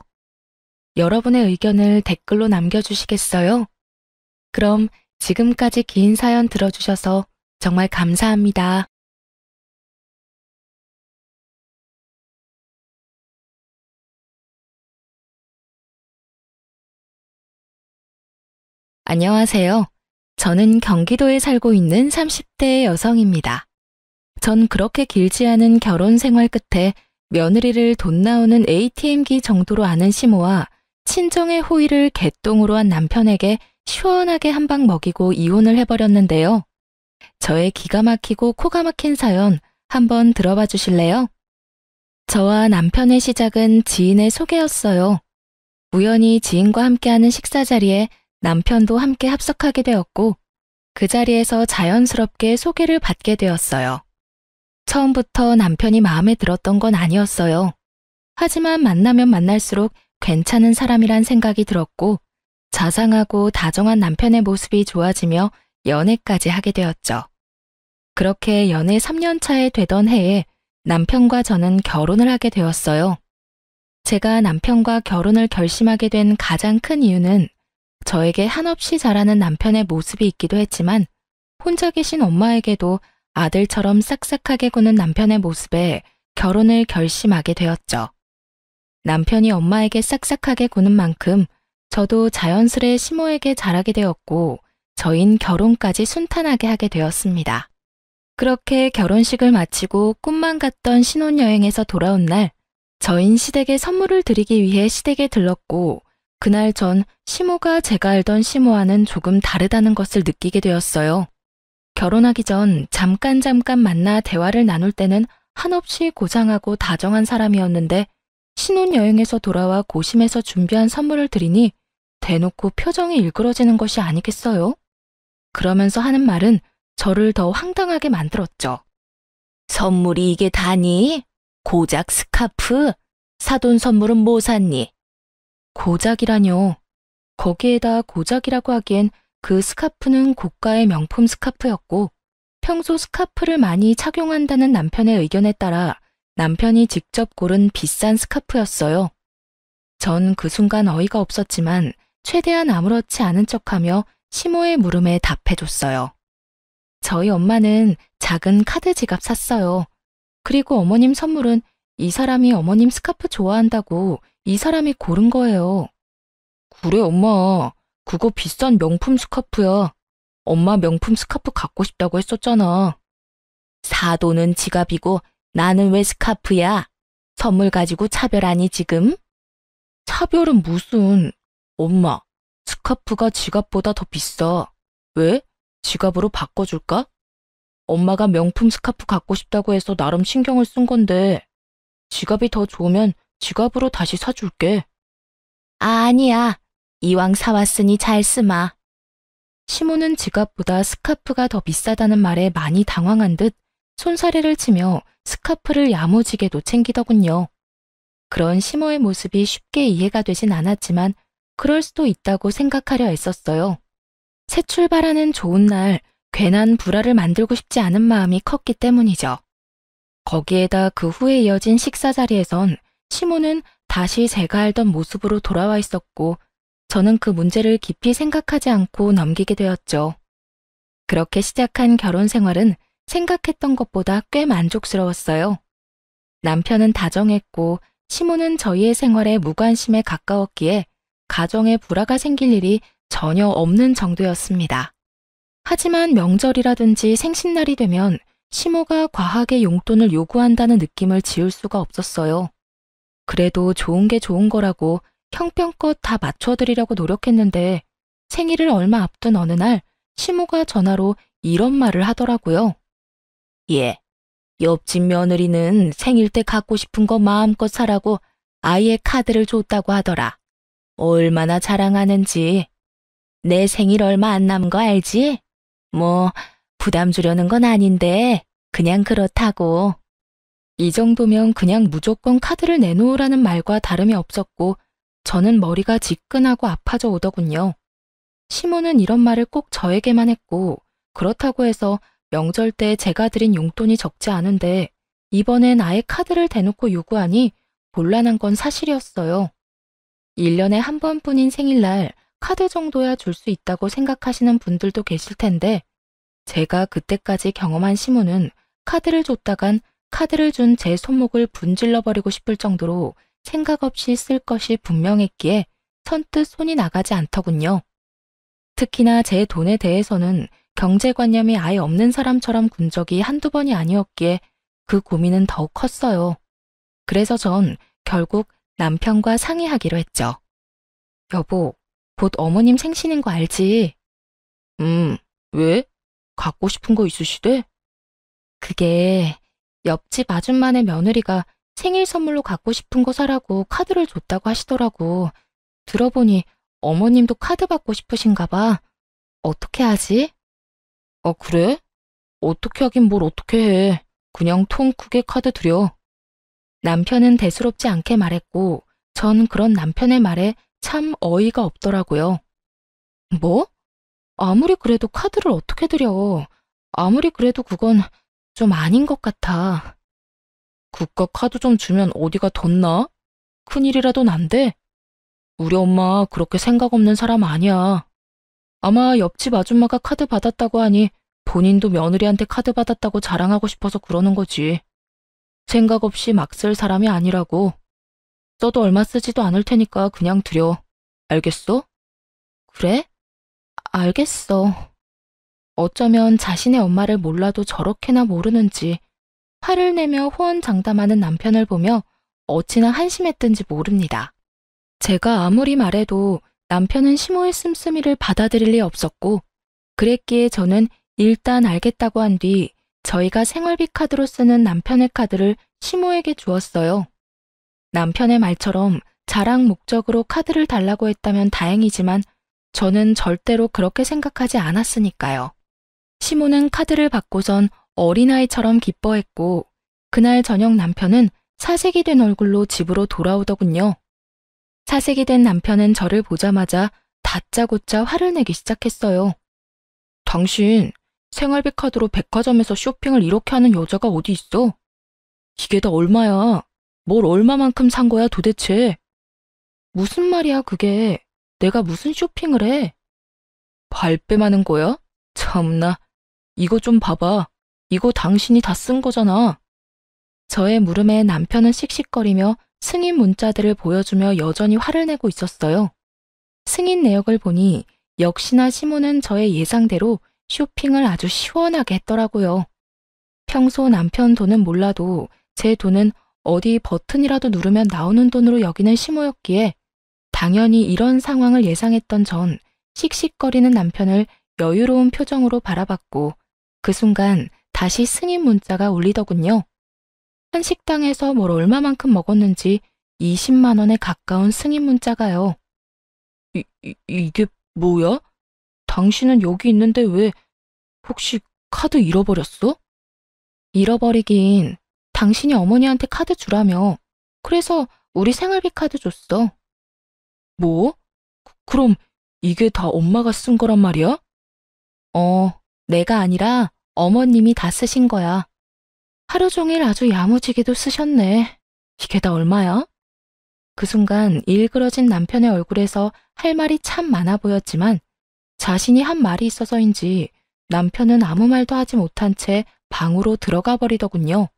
여러분의 의견을 댓글로 남겨주시겠어요? 그럼 지금까지 긴 사연 들어주셔서 정말 감사합니다. 안녕하세요. 저는 경기도에 살고 있는 30대 여성입니다. 전 그렇게 길지 않은 결혼 생활 끝에 며느리를 돈 나오는 ATM기 정도로 아는 시모와 친정의 호의를 개똥으로 한 남편에게 시원하게 한 방 먹이고 이혼을 해버렸는데요. 저의 기가 막히고 코가 막힌 사연 한번 들어봐 주실래요? 저와 남편의 시작은 지인의 소개였어요. 우연히 지인과 함께하는 식사 자리에 남편도 함께 합석하게 되었고 그 자리에서 자연스럽게 소개를 받게 되었어요. 처음부터 남편이 마음에 들었던 건 아니었어요. 하지만 만나면 만날수록 괜찮은 사람이란 생각이 들었고 자상하고 다정한 남편의 모습이 좋아지며 연애까지 하게 되었죠. 그렇게 연애 3년 차에 되던 해에 남편과 저는 결혼을 하게 되었어요. 제가 남편과 결혼을 결심하게 된 가장 큰 이유는 저에게 한없이 잘하는 남편의 모습이 있기도 했지만 혼자 계신 엄마에게도 아들처럼 싹싹하게 구는 남편의 모습에 결혼을 결심하게 되었죠. 남편이 엄마에게 싹싹하게 구는 만큼 저도 자연스레 시모에게 잘하게 되었고 저흰 결혼까지 순탄하게 하게 되었습니다. 그렇게 결혼식을 마치고 꿈만 같던 신혼여행에서 돌아온 날 저흰 시댁에 선물을 드리기 위해 시댁에 들렀고 그날 전 시모가 제가 알던 시모와는 조금 다르다는 것을 느끼게 되었어요. 결혼하기 전 잠깐 만나 대화를 나눌 때는 한없이 고상하고 다정한 사람이었는데 신혼여행에서 돌아와 고심해서 준비한 선물을 드리니 대놓고 표정이 일그러지는 것이 아니겠어요? 그러면서 하는 말은 저를 더 황당하게 만들었죠. 선물이 이게 다니? 고작 스카프? 사돈 선물은 뭐 샀니? 고작이라뇨. 거기에다 고작이라고 하기엔 그 스카프는 고가의 명품 스카프였고 평소 스카프를 많이 착용한다는 남편의 의견에 따라 남편이 직접 고른 비싼 스카프였어요. 전 그 순간 어이가 없었지만 최대한 아무렇지 않은 척하며 시모의 물음에 답해줬어요. 저희 엄마는 작은 카드 지갑 샀어요. 그리고 어머님 선물은 이 사람이 어머님 스카프 좋아한다고 이 사람이 고른 거예요. 그래 엄마, 그거 비싼 명품 스카프야. 엄마 명품 스카프 갖고 싶다고 했었잖아. 사돈은 지갑이고 나는 왜 스카프야? 선물 가지고 차별하니 지금? 차별은 무슨... 엄마, 스카프가 지갑보다 더 비싸. 왜? 지갑으로 바꿔줄까? 엄마가 명품 스카프 갖고 싶다고 해서 나름 신경을 쓴 건데 지갑이 더 좋으면 지갑으로 다시 사줄게. 아니야. 이왕 사왔으니 잘 쓰마. 시모는 지갑보다 스카프가 더 비싸다는 말에 많이 당황한 듯 손사래를 치며 스카프를 야무지게도 챙기더군요. 그런 시모의 모습이 쉽게 이해가 되진 않았지만 그럴 수도 있다고 생각하려 애썼어요. 새 출발하는 좋은 날 괜한 불화를 만들고 싶지 않은 마음이 컸기 때문이죠. 거기에다 그 후에 이어진 식사 자리에선 시모는 다시 제가 알던 모습으로 돌아와 있었고, 저는 그 문제를 깊이 생각하지 않고 넘기게 되었죠. 그렇게 시작한 결혼 생활은 생각했던 것보다 꽤 만족스러웠어요. 남편은 다정했고 시모는 저희의 생활에 무관심에 가까웠기에 가정에 불화가 생길 일이 전혀 없는 정도였습니다. 하지만 명절이라든지 생신날이 되면 시모가 과하게 용돈을 요구한다는 느낌을 지울 수가 없었어요. 그래도 좋은 게 좋은 거라고 형편껏 다 맞춰드리려고 노력했는데 생일을 얼마 앞둔 어느 날 시모가 전화로 이런 말을 하더라고요. 예, 옆집 며느리는 생일 때 갖고 싶은 거 마음껏 사라고 아예 카드를 줬다고 하더라. 얼마나 자랑하는지. 내 생일 얼마 안 남은 거 알지? 뭐 부담 주려는 건 아닌데 그냥 그렇다고. 이 정도면 그냥 무조건 카드를 내놓으라는 말과 다름이 없었고 저는 머리가 지끈하고 아파져 오더군요. 시모는 이런 말을 꼭 저에게만 했고 그렇다고 해서 명절 때 제가 드린 용돈이 적지 않은데 이번엔 아예 카드를 대놓고 요구하니 곤란한 건 사실이었어요. 1년에 한 번뿐인 생일날 카드 정도야 줄 수 있다고 생각하시는 분들도 계실 텐데 제가 그때까지 경험한 시모는 카드를 줬다간 카드를 준 제 손목을 분질러버리고 싶을 정도로 생각 없이 쓸 것이 분명했기에 선뜻 손이 나가지 않더군요. 특히나 제 돈에 대해서는 경제관념이 아예 없는 사람처럼 군 적이 한두 번이 아니었기에 그 고민은 더욱 컸어요. 그래서 전 결국 남편과 상의하기로 했죠. 여보, 곧 어머님 생신인 거 알지? 왜? 갖고 싶은 거 있으시대? 그게 옆집 아줌마네 며느리가 생일 선물로 갖고 싶은 거 사라고 카드를 줬다고 하시더라고. 들어보니 어머님도 카드 받고 싶으신가 봐. 어떻게 하지? 그래? 어떻게 하긴 뭘 어떻게 해. 그냥 통 크게 카드 드려. 남편은 대수롭지 않게 말했고 전 그런 남편의 말에 참 어이가 없더라고요. 뭐? 아무리 그래도 카드를 어떻게 드려. 아무리 그래도 그건 좀 아닌 것 같아. 그깟 카드 좀 주면 어디가 덧나? 큰일이라도 난대? 우리 엄마 그렇게 생각 없는 사람 아니야. 아마 옆집 아줌마가 카드 받았다고 하니 본인도 며느리한테 카드 받았다고 자랑하고 싶어서 그러는 거지. 생각 없이 막 쓸 사람이 아니라고. 써도 얼마 쓰지도 않을 테니까 그냥 드려. 알겠어? 그래? 알겠어. 어쩌면 자신의 엄마를 몰라도 저렇게나 모르는지 화를 내며 호언장담하는 남편을 보며 어찌나 한심했던지 모릅니다. 제가 아무리 말해도 남편은 시모의 씀씀이를 받아들일 리 없었고 그랬기에 저는 일단 알겠다고 한 뒤 저희가 생활비 카드로 쓰는 남편의 카드를 시모에게 주었어요. 남편의 말처럼 자랑 목적으로 카드를 달라고 했다면 다행이지만 저는 절대로 그렇게 생각하지 않았으니까요. 시모는 카드를 받고선 어린아이처럼 기뻐했고 그날 저녁 남편은 사색이 된 얼굴로 집으로 돌아오더군요. 사색이 된 남편은 저를 보자마자 다짜고짜 화를 내기 시작했어요. 당신 생활비 카드로 백화점에서 쇼핑을 이렇게 하는 여자가 어디 있어? 이게 다 얼마야? 뭘 얼마만큼 산 거야 도대체? 무슨 말이야 그게? 내가 무슨 쇼핑을 해? 발뺌하는 거야? 참나. 이거 좀 봐봐. 이거 당신이 다 쓴 거잖아. 저의 물음에 남편은 씩씩거리며 승인 문자들을 보여주며 여전히 화를 내고 있었어요. 승인 내역을 보니 역시나 시모는 저의 예상대로 쇼핑을 아주 시원하게 했더라고요. 평소 남편 돈은 몰라도 제 돈은 어디 버튼이라도 누르면 나오는 돈으로 여기는 시모였기에 당연히 이런 상황을 예상했던 전 씩씩거리는 남편을 여유로운 표정으로 바라봤고 그 순간 다시 승인 문자가 울리더군요. 한 식당에서 뭘 얼마만큼 먹었는지 20만 원에 가까운 승인 문자가요. 이게 뭐야? 당신은 여기 있는데 왜 혹시 카드 잃어버렸어? 잃어버리긴 당신이 어머니한테 카드 주라며. 그래서 우리 생활비 카드 줬어. 뭐? 그럼 이게 다 엄마가 쓴 거란 말이야? 내가 아니라 어머님이 다 쓰신 거야. 하루 종일 아주 야무지게도 쓰셨네. 이게 다 얼마야? 그 순간 일그러진 남편의 얼굴에서 할 말이 참 많아 보였지만 자신이 한 말이 있어서인지 남편은 아무 말도 하지 못한 채 방으로 들어가 버리더군요.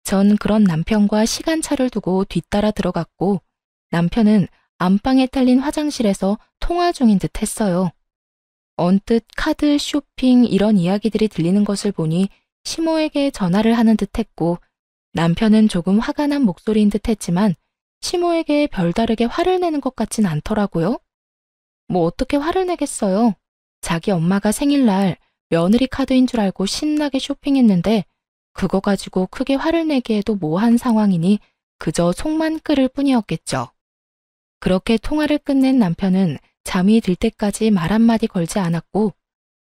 전 그런 남편과 시간차를 두고 뒤따라 들어갔고 남편은 안방에 딸린 화장실에서 통화 중인 듯 했어요. 언뜻 카드, 쇼핑 이런 이야기들이 들리는 것을 보니 시모에게 전화를 하는 듯 했고 남편은 조금 화가 난 목소리인 듯 했지만 시모에게 별다르게 화를 내는 것 같진 않더라고요. 뭐 어떻게 화를 내겠어요. 자기 엄마가 생일날 며느리 카드인 줄 알고 신나게 쇼핑했는데 그거 가지고 크게 화를 내기에도 모호한 상황이니 그저 속만 끓을 뿐이었겠죠. 그렇게 통화를 끝낸 남편은 잠이 들 때까지 말 한마디 걸지 않았고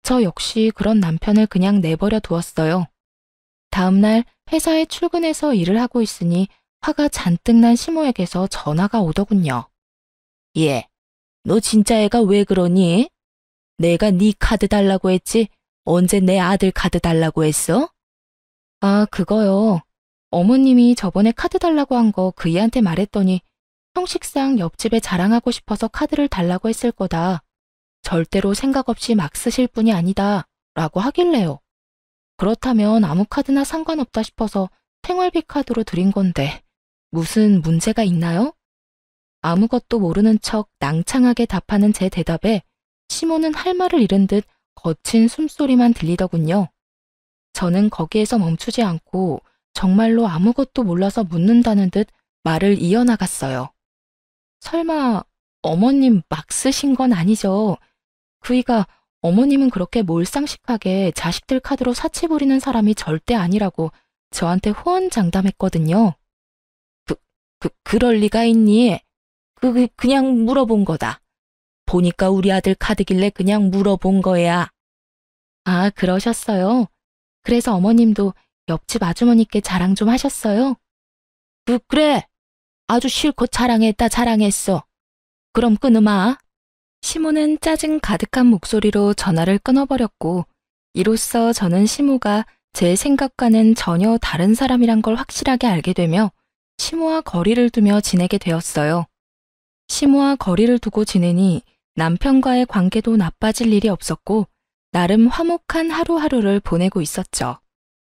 저 역시 그런 남편을 그냥 내버려 두었어요. 다음날 회사에 출근해서 일을 하고 있으니 화가 잔뜩 난 시모에게서 전화가 오더군요. 얘, 너 진짜 애가 왜 그러니? 내가 네 카드 달라고 했지 언제 내 아들 카드 달라고 했어? 아, 그거요. 어머님이 저번에 카드 달라고 한 거 그 애한테 말했더니 형식상 옆집에 자랑하고 싶어서 카드를 달라고 했을 거다. 절대로 생각 없이 막 쓰실 분이 아니다. 라고 하길래요. 그렇다면 아무 카드나 상관없다 싶어서 생활비 카드로 드린 건데 무슨 문제가 있나요? 아무것도 모르는 척 낭창하게 답하는 제 대답에 시모는 할 말을 잃은 듯 거친 숨소리만 들리더군요. 저는 거기에서 멈추지 않고 정말로 아무것도 몰라서 묻는다는 듯 말을 이어나갔어요. 설마 어머님 막 쓰신 건 아니죠? 그이가 어머님은 그렇게 몰상식하게 자식들 카드로 사치 부리는 사람이 절대 아니라고 저한테 호언장담했거든요. 그럴 리가 있니? 그냥 물어본 거다. 보니까 우리 아들 카드길래 그냥 물어본 거야. 아, 그러셨어요? 그래서 어머님도 옆집 아주머니께 자랑 좀 하셨어요? 그래. 아주 실컷 자랑했어. 그럼 끊으마. 시모는 짜증 가득한 목소리로 전화를 끊어버렸고 이로써 저는 시모가 제 생각과는 전혀 다른 사람이란 걸 확실하게 알게 되며 시모와 거리를 두며 지내게 되었어요. 시모와 거리를 두고 지내니 남편과의 관계도 나빠질 일이 없었고 나름 화목한 하루하루를 보내고 있었죠.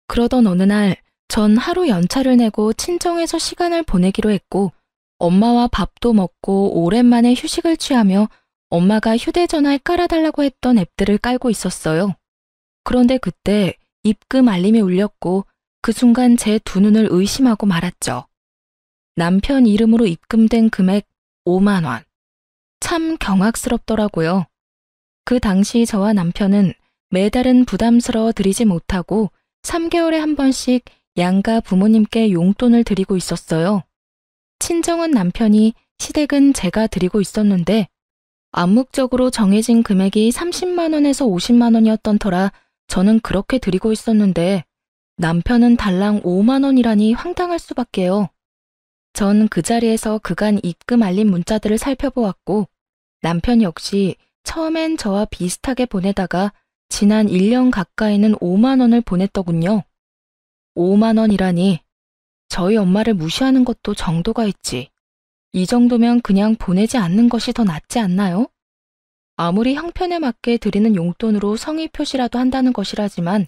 그러던 어느 날 전 하루 연차를 내고 친정에서 시간을 보내기로 했고 엄마와 밥도 먹고 오랜만에 휴식을 취하며 엄마가 휴대전화에 깔아달라고 했던 앱들을 깔고 있었어요. 그런데 그때 입금 알림이 울렸고 그 순간 제 두 눈을 의심하고 말았죠. 남편 이름으로 입금된 금액 5만 원. 참 경악스럽더라고요. 그 당시 저와 남편은 매달은 부담스러워 드리지 못하고 3개월에 한 번씩 양가 부모님께 용돈을 드리고 있었어요. 친정은 남편이, 시댁은 제가 드리고 있었는데 암묵적으로 정해진 금액이 30만 원에서 50만 원이었던 터라 저는 그렇게 드리고 있었는데 남편은 달랑 5만 원이라니 황당할 수밖에요. 전 그 자리에서 그간 입금 알림 문자들을 살펴보았고 남편 역시 처음엔 저와 비슷하게 보내다가 지난 1년 가까이는 5만 원을 보냈더군요. 5만 원이라니 저희 엄마를 무시하는 것도 정도가 있지. 이 정도면 그냥 보내지 않는 것이 더 낫지 않나요? 아무리 형편에 맞게 드리는 용돈으로 성의 표시라도 한다는 것이라지만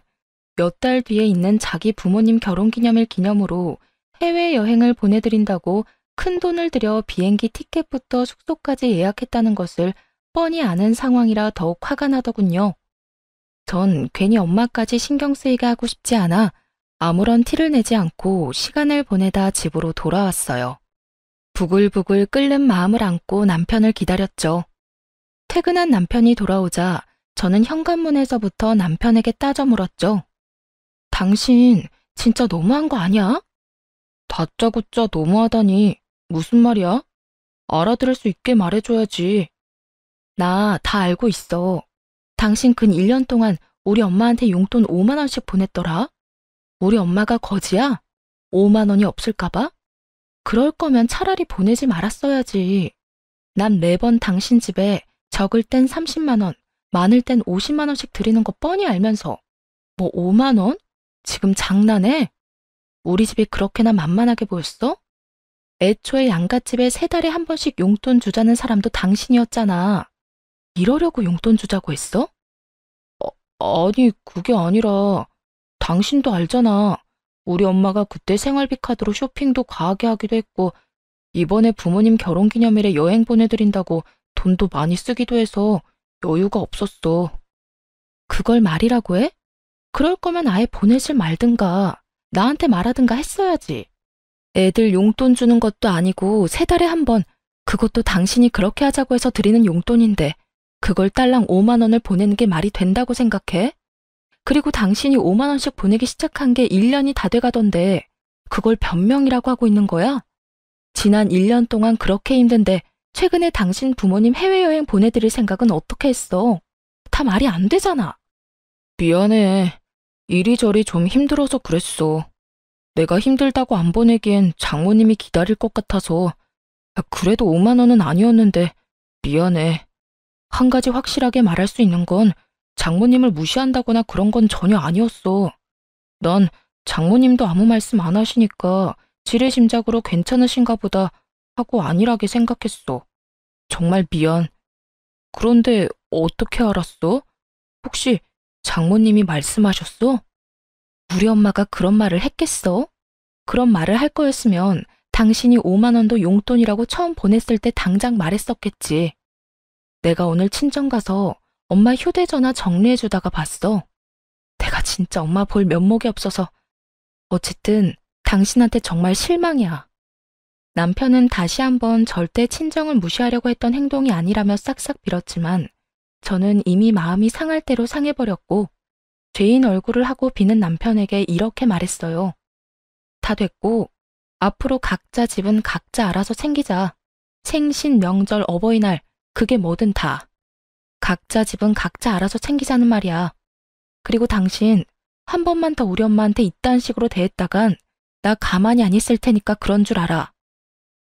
몇 달 뒤에 있는 자기 부모님 결혼기념일 기념으로 해외여행을 보내드린다고 큰돈을 들여 비행기 티켓부터 숙소까지 예약했다는 것을 뻔히 아는 상황이라 더욱 화가 나더군요. 전 괜히 엄마까지 신경 쓰이게 하고 싶지 않아 아무런 티를 내지 않고 시간을 보내다 집으로 돌아왔어요. 부글부글 끓는 마음을 안고 남편을 기다렸죠. 퇴근한 남편이 돌아오자 저는 현관문에서부터 남편에게 따져 물었죠. 당신 진짜 너무한 거 아니야? 다짜고짜 너무하다니 무슨 말이야? 알아들을 수 있게 말해줘야지. 나 다 알고 있어. 당신 근 1년 동안 우리 엄마한테 용돈 5만 원씩 보냈더라. 우리 엄마가 거지야? 5만 원이 없을까봐? 그럴 거면 차라리 보내지 말았어야지. 난 매번 당신 집에 적을 땐 30만 원, 많을 땐 50만 원씩 드리는 거 뻔히 알면서 뭐 5만 원? 지금 장난해? 우리 집이 그렇게나 만만하게 보였어? 애초에 양갓집에 3달에 한 번씩 용돈 주자는 사람도 당신이었잖아. 이러려고 용돈 주자고 했어? 아니, 그게 아니라 당신도 알잖아. 우리 엄마가 그때 생활비 카드로 쇼핑도 과하게 하기도 했고 이번에 부모님 결혼기념일에 여행 보내드린다고 돈도 많이 쓰기도 해서 여유가 없었어. 그걸 말이라고 해? 그럴 거면 아예 보내질 말든가. 나한테 말하든가 했어야지. 애들 용돈 주는 것도 아니고 3달에 한 번, 그것도 당신이 그렇게 하자고 해서 드리는 용돈인데 그걸 딸랑 5만 원을 보내는 게 말이 된다고 생각해? 그리고 당신이 5만 원씩 보내기 시작한 게 1년이 다 돼가던데 그걸 변명이라고 하고 있는 거야? 지난 1년 동안 그렇게 힘든데 최근에 당신 부모님 해외여행 보내드릴 생각은 어떻게 했어? 다 말이 안 되잖아. 미안해. 이리저리 좀 힘들어서 그랬어. 내가 힘들다고 안 보내기엔 장모님이 기다릴 것 같아서. 그래도 5만 원은 아니었는데 미안해. 한 가지 확실하게 말할 수 있는 건 장모님을 무시한다거나 그런 건 전혀 아니었어. 난 장모님도 아무 말씀 안 하시니까 지레심작으로 괜찮으신가 보다 하고 안일하게 생각했어. 정말 미안. 그런데 어떻게 알았어? 혹시 장모님이 말씀하셨어? 우리 엄마가 그런 말을 했겠어? 그런 말을 할 거였으면 당신이 5만 원도 용돈이라고 처음 보냈을 때 당장 말했었겠지. 내가 오늘 친정 가서 엄마 휴대전화 정리해주다가 봤어. 내가 진짜 엄마 볼 면목이 없어서. 어쨌든 당신한테 정말 실망이야. 남편은 다시 한번 절대 친정을 무시하려고 했던 행동이 아니라며 싹싹 빌었지만 저는 이미 마음이 상할 대로 상해버렸고 죄인 얼굴을 하고 비는 남편에게 이렇게 말했어요. 다 됐고 앞으로 각자 집은 각자 알아서 챙기자. 생신, 명절, 어버이날 그게 뭐든 다. 각자 집은 각자 알아서 챙기자는 말이야. 그리고 당신 한 번만 더 우리 엄마한테 이딴 식으로 대했다간 나 가만히 안 있을 테니까 그런 줄 알아.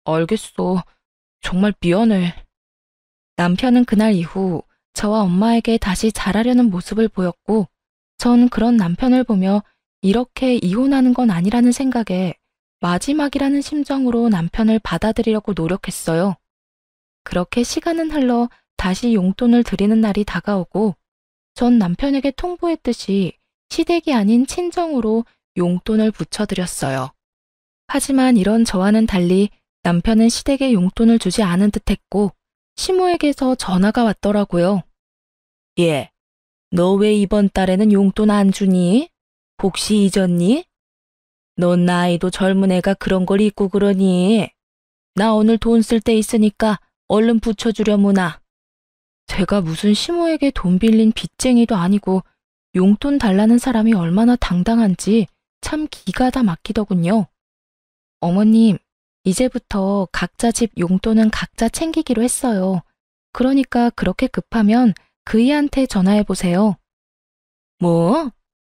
알겠어. 정말 미안해. 남편은 그날 이후 저와 엄마에게 다시 잘하려는 모습을 보였고 전 그런 남편을 보며 이렇게 이혼하는 건 아니라는 생각에 마지막이라는 심정으로 남편을 받아들이려고 노력했어요. 그렇게 시간은 흘러 다시 용돈을 드리는 날이 다가오고 전 남편에게 통보했듯이 시댁이 아닌 친정으로 용돈을 붙여드렸어요. 하지만 이런 저와는 달리 남편은 시댁에 용돈을 주지 않은 듯했고 시모에게서 전화가 왔더라고요. 예, 너 왜 이번 달에는 용돈 안 주니? 혹시 잊었니? 넌 나이도 젊은 애가 그런 걸 잊고 그러니? 나 오늘 돈 쓸 때 있으니까 얼른 붙여주려무나. 제가 무슨 시모에게 돈 빌린 빚쟁이도 아니고 용돈 달라는 사람이 얼마나 당당한지 참 기가 다 막히더군요. 어머님, 이제부터 각자 집 용돈은 각자 챙기기로 했어요. 그러니까 그렇게 급하면 그이한테 전화해보세요. 뭐?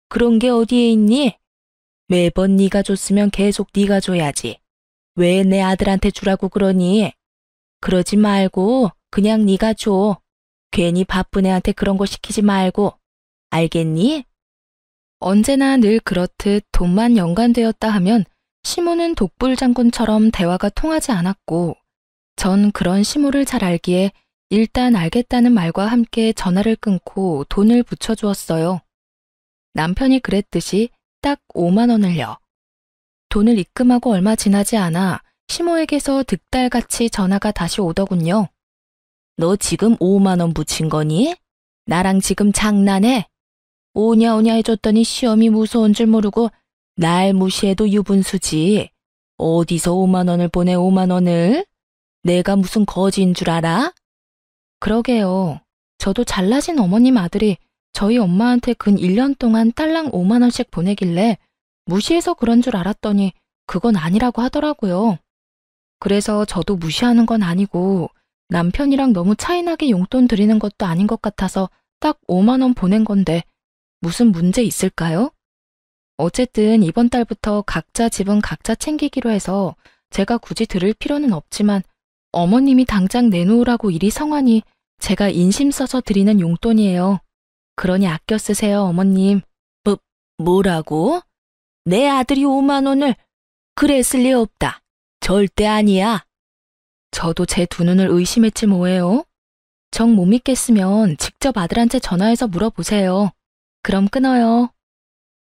그런 게 어디에 있니? 매번 네가 줬으면 계속 네가 줘야지. 왜 내 아들한테 주라고 그러니? 그러지 말고 그냥 네가 줘. 괜히 바쁜 애한테 그런 거 시키지 말고. 알겠니? 언제나 늘 그렇듯 돈만 연관되었다 하면 시모는 독불장군처럼 대화가 통하지 않았고 전 그런 시모를 잘 알기에 일단 알겠다는 말과 함께 전화를 끊고 돈을 붙여주었어요. 남편이 그랬듯이 딱 5만 원을요. 돈을 입금하고 얼마 지나지 않아 시모에게서 득달같이 전화가 다시 오더군요. 너 지금 5만 원 붙인 거니? 나랑 지금 장난해? 오냐 오냐 해줬더니 시험이 무서운 줄 모르고 날 무시해도 유분수지. 어디서 5만 원을 보내 5만 원을? 내가 무슨 거지인 줄 알아? 그러게요. 저도 잘나신 어머님 아들이 저희 엄마한테 근 1년 동안 딸랑 5만 원씩 보내길래 무시해서 그런 줄 알았더니 그건 아니라고 하더라고요. 그래서 저도 무시하는 건 아니고 남편이랑 너무 차이나게 용돈 드리는 것도 아닌 것 같아서 딱 5만 원 보낸 건데 무슨 문제 있을까요? 어쨌든 이번 달부터 각자 집은 각자 챙기기로 해서 제가 굳이 드릴 필요는 없지만 어머님이 당장 내놓으라고 이리 성하니 제가 인심 써서 드리는 용돈이에요. 그러니 아껴 쓰세요, 어머님. 뭐라고? 내 아들이 5만 원을 그랬을 리 없다. 절대 아니야. 저도 제 두 눈을 의심했지 뭐예요. 정 못 믿겠으면 직접 아들한테 전화해서 물어보세요. 그럼 끊어요.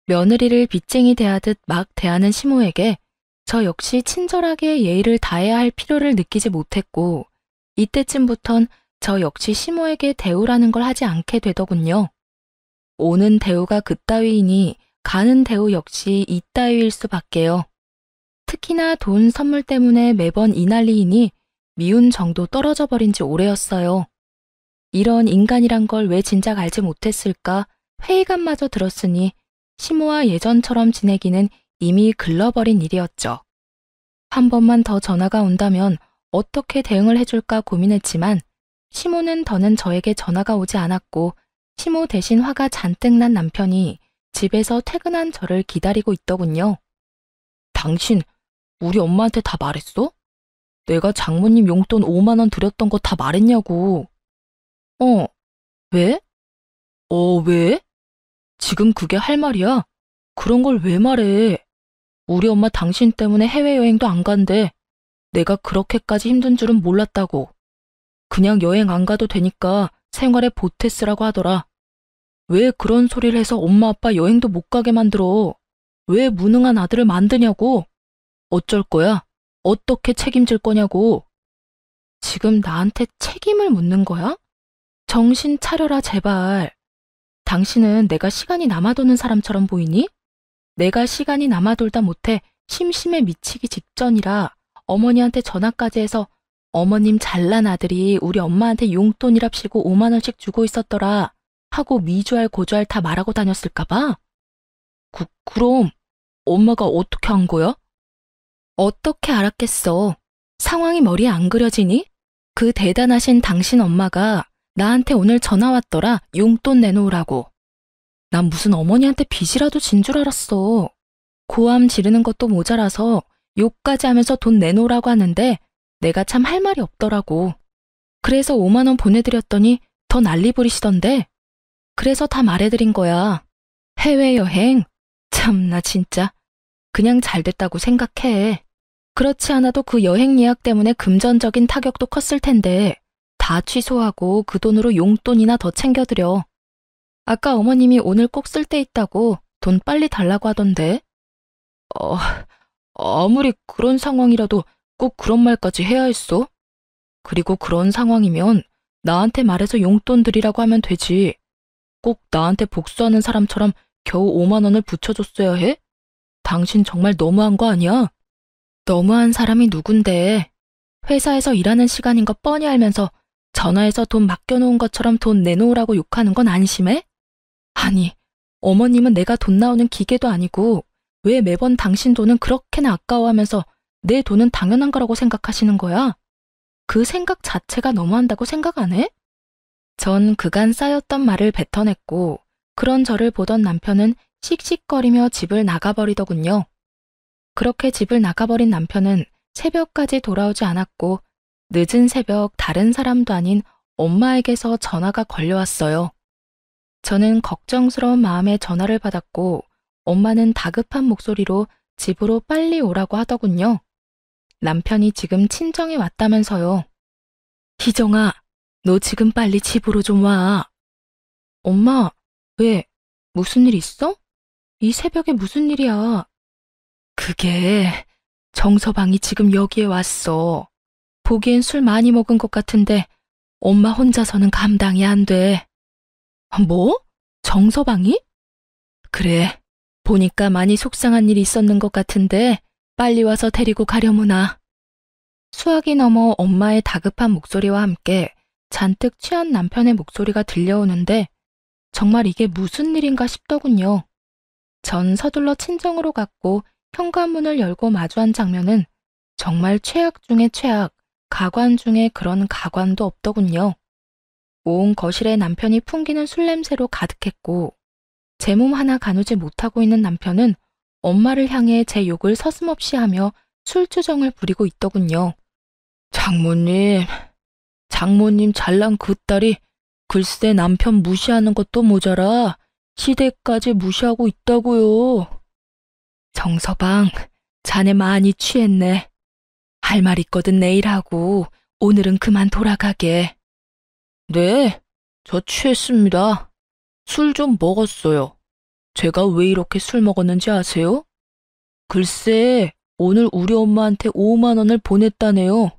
며느리를 빚쟁이 대하듯 막 대하는 시모에게 저 역시 친절하게 예의를 다해야 할 필요를 느끼지 못했고 이때쯤부턴 저 역시 시모에게 대우라는 걸 하지 않게 되더군요. 오는 대우가 그따위이니 가는 대우 역시 이따위일 수밖에요. 특히나 돈 선물 때문에 매번 이 난리이니 미운 정도 떨어져 버린 지 오래였어요. 이런 인간이란 걸 왜 진작 알지 못했을까 회의감마저 들었으니 시모와 예전처럼 지내기는 이미 글러버린 일이었죠. 한 번만 더 전화가 온다면 어떻게 대응을 해줄까 고민했지만 시모는 더는 저에게 전화가 오지 않았고 시모 대신 화가 잔뜩 난 남편이 집에서 퇴근한 저를 기다리고 있더군요. 당신 우리 엄마한테 다 말했어? 내가 장모님 용돈 5만 원 드렸던 거 다 말했냐고. 왜? 왜? 지금 그게 할 말이야? 그런 걸 왜 말해? 우리 엄마 당신 때문에 해외여행도 안 간대. 내가 그렇게까지 힘든 줄은 몰랐다고. 그냥 여행 안 가도 되니까 생활에 보태 쓰라고 하더라. 왜 그런 소리를 해서 엄마 아빠 여행도 못 가게 만들어? 왜 무능한 아들을 만드냐고? 어쩔 거야? 어떻게 책임질 거냐고? 지금 나한테 책임을 묻는 거야? 정신 차려라 제발. 당신은 내가 시간이 남아도는 사람처럼 보이니? 내가 시간이 남아돌다 못해 심심해 미치기 직전이라 어머니한테 전화까지 해서 어머님 잘난 아들이 우리 엄마한테 용돈이랍시고 5만 원씩 주고 있었더라 하고 미주알 고주알 다 말하고 다녔을까 봐? 그럼 엄마가 어떻게 한 거야? 어떻게 알았겠어. 상황이 머리에 안 그려지니? 그 대단하신 당신 엄마가 나한테 오늘 전화 왔더라. 용돈 내놓으라고. 난 무슨 어머니한테 빚이라도 진 줄 알았어. 고함 지르는 것도 모자라서 욕까지 하면서 돈 내놓으라고 하는데 내가 참 할 말이 없더라고. 그래서 5만 원 보내드렸더니 더 난리 부리시던데. 그래서 다 말해드린 거야. 해외여행? 참나 진짜. 그냥 잘 됐다고 생각해. 그렇지 않아도 그 여행 예약 때문에 금전적인 타격도 컸을 텐데 다 취소하고 그 돈으로 용돈이나 더 챙겨드려. 아까 어머님이 오늘 꼭 쓸 데 있다고 돈 빨리 달라고 하던데. 아무리 그런 상황이라도 꼭 그런 말까지 해야 했어? 그리고 그런 상황이면 나한테 말해서 용돈 드리라고 하면 되지. 꼭 나한테 복수하는 사람처럼 겨우 5만 원을 붙여줬어야 해? 당신 정말 너무한 거 아니야? 너무한 사람이 누군데. 회사에서 일하는 시간인 거 뻔히 알면서 전화해서 돈 맡겨놓은 것처럼 돈 내놓으라고 욕하는 건 안심해? 아니, 어머님은 내가 돈 나오는 기계도 아니고 왜 매번 당신 돈은 그렇게나 아까워하면서 내 돈은 당연한 거라고 생각하시는 거야? 그 생각 자체가 너무한다고 생각 안 해? 전 그간 쌓였던 말을 뱉어냈고 그런 저를 보던 남편은 씩씩거리며 집을 나가버리더군요. 그렇게 집을 나가버린 남편은 새벽까지 돌아오지 않았고 늦은 새벽 다른 사람도 아닌 엄마에게서 전화가 걸려왔어요. 저는 걱정스러운 마음에 전화를 받았고 엄마는 다급한 목소리로 집으로 빨리 오라고 하더군요. 남편이 지금 친정에 왔다면서요. 희정아, 너 지금 빨리 집으로 좀 와. 엄마, 왜? 무슨 일 있어? 이 새벽에 무슨 일이야? 그게 정서방이 지금 여기에 왔어. 보기엔 술 많이 먹은 것 같은데 엄마 혼자서는 감당이 안 돼. 뭐? 정서방이? 그래, 보니까 많이 속상한 일이 있었는 것 같은데 빨리 와서 데리고 가려무나. 수학이 넘어 엄마의 다급한 목소리와 함께 잔뜩 취한 남편의 목소리가 들려오는데 정말 이게 무슨 일인가 싶더군요. 전 서둘러 친정으로 갔고 현관문을 열고 마주한 장면은 정말 최악 중의 최악, 가관 중에 그런 가관도 없더군요. 온 거실에 남편이 풍기는 술 냄새로 가득했고 제 몸 하나 가누지 못하고 있는 남편은 엄마를 향해 제 욕을 서슴없이 하며 술주정을 부리고 있더군요. 장모님 잘난 그 딸이 글쎄 남편 무시하는 것도 모자라 시댁까지 무시하고 있다고요. 정서방, 자네 많이 취했네. 할 말 있거든 내일 하고 오늘은 그만 돌아가게. 네, 저 취했습니다. 술 좀 먹었어요. 제가 왜 이렇게 술 먹었는지 아세요? 글쎄, 오늘 우리 엄마한테 5만 원을 보냈다네요.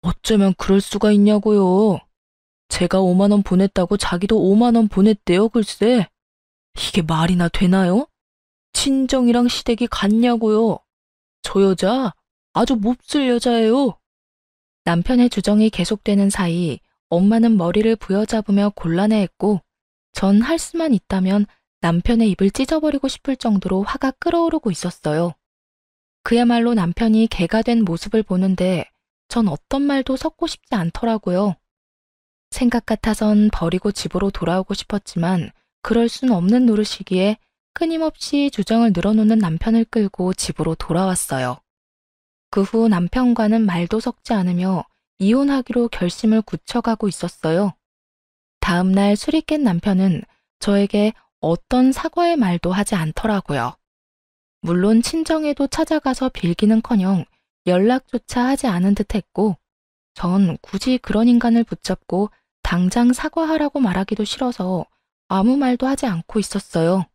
어쩌면 그럴 수가 있냐고요. 제가 5만 원 보냈다고 자기도 5만 원 보냈대요, 글쎄. 이게 말이나 되나요? 친정이랑 시댁이 같냐고요. 저 여자 아주 몹쓸 여자예요. 남편의 주정이 계속되는 사이 엄마는 머리를 부여잡으며 곤란해했고 전 할 수만 있다면 남편의 입을 찢어버리고 싶을 정도로 화가 끓어오르고 있었어요. 그야말로 남편이 개가 된 모습을 보는데 전 어떤 말도 섞고 싶지 않더라고요. 생각 같아선 버리고 집으로 돌아오고 싶었지만 그럴 순 없는 노릇이기에 끊임없이 주정을 늘어놓는 남편을 끌고 집으로 돌아왔어요. 그 후 남편과는 말도 섞지 않으며 이혼하기로 결심을 굳혀가고 있었어요. 다음 날 술이 깬 남편은 저에게 어떤 사과의 말도 하지 않더라고요. 물론 친정에도 찾아가서 빌기는커녕 연락조차 하지 않은 듯 했고 전 굳이 그런 인간을 붙잡고 당장 사과하라고 말하기도 싫어서 아무 말도 하지 않고 있었어요.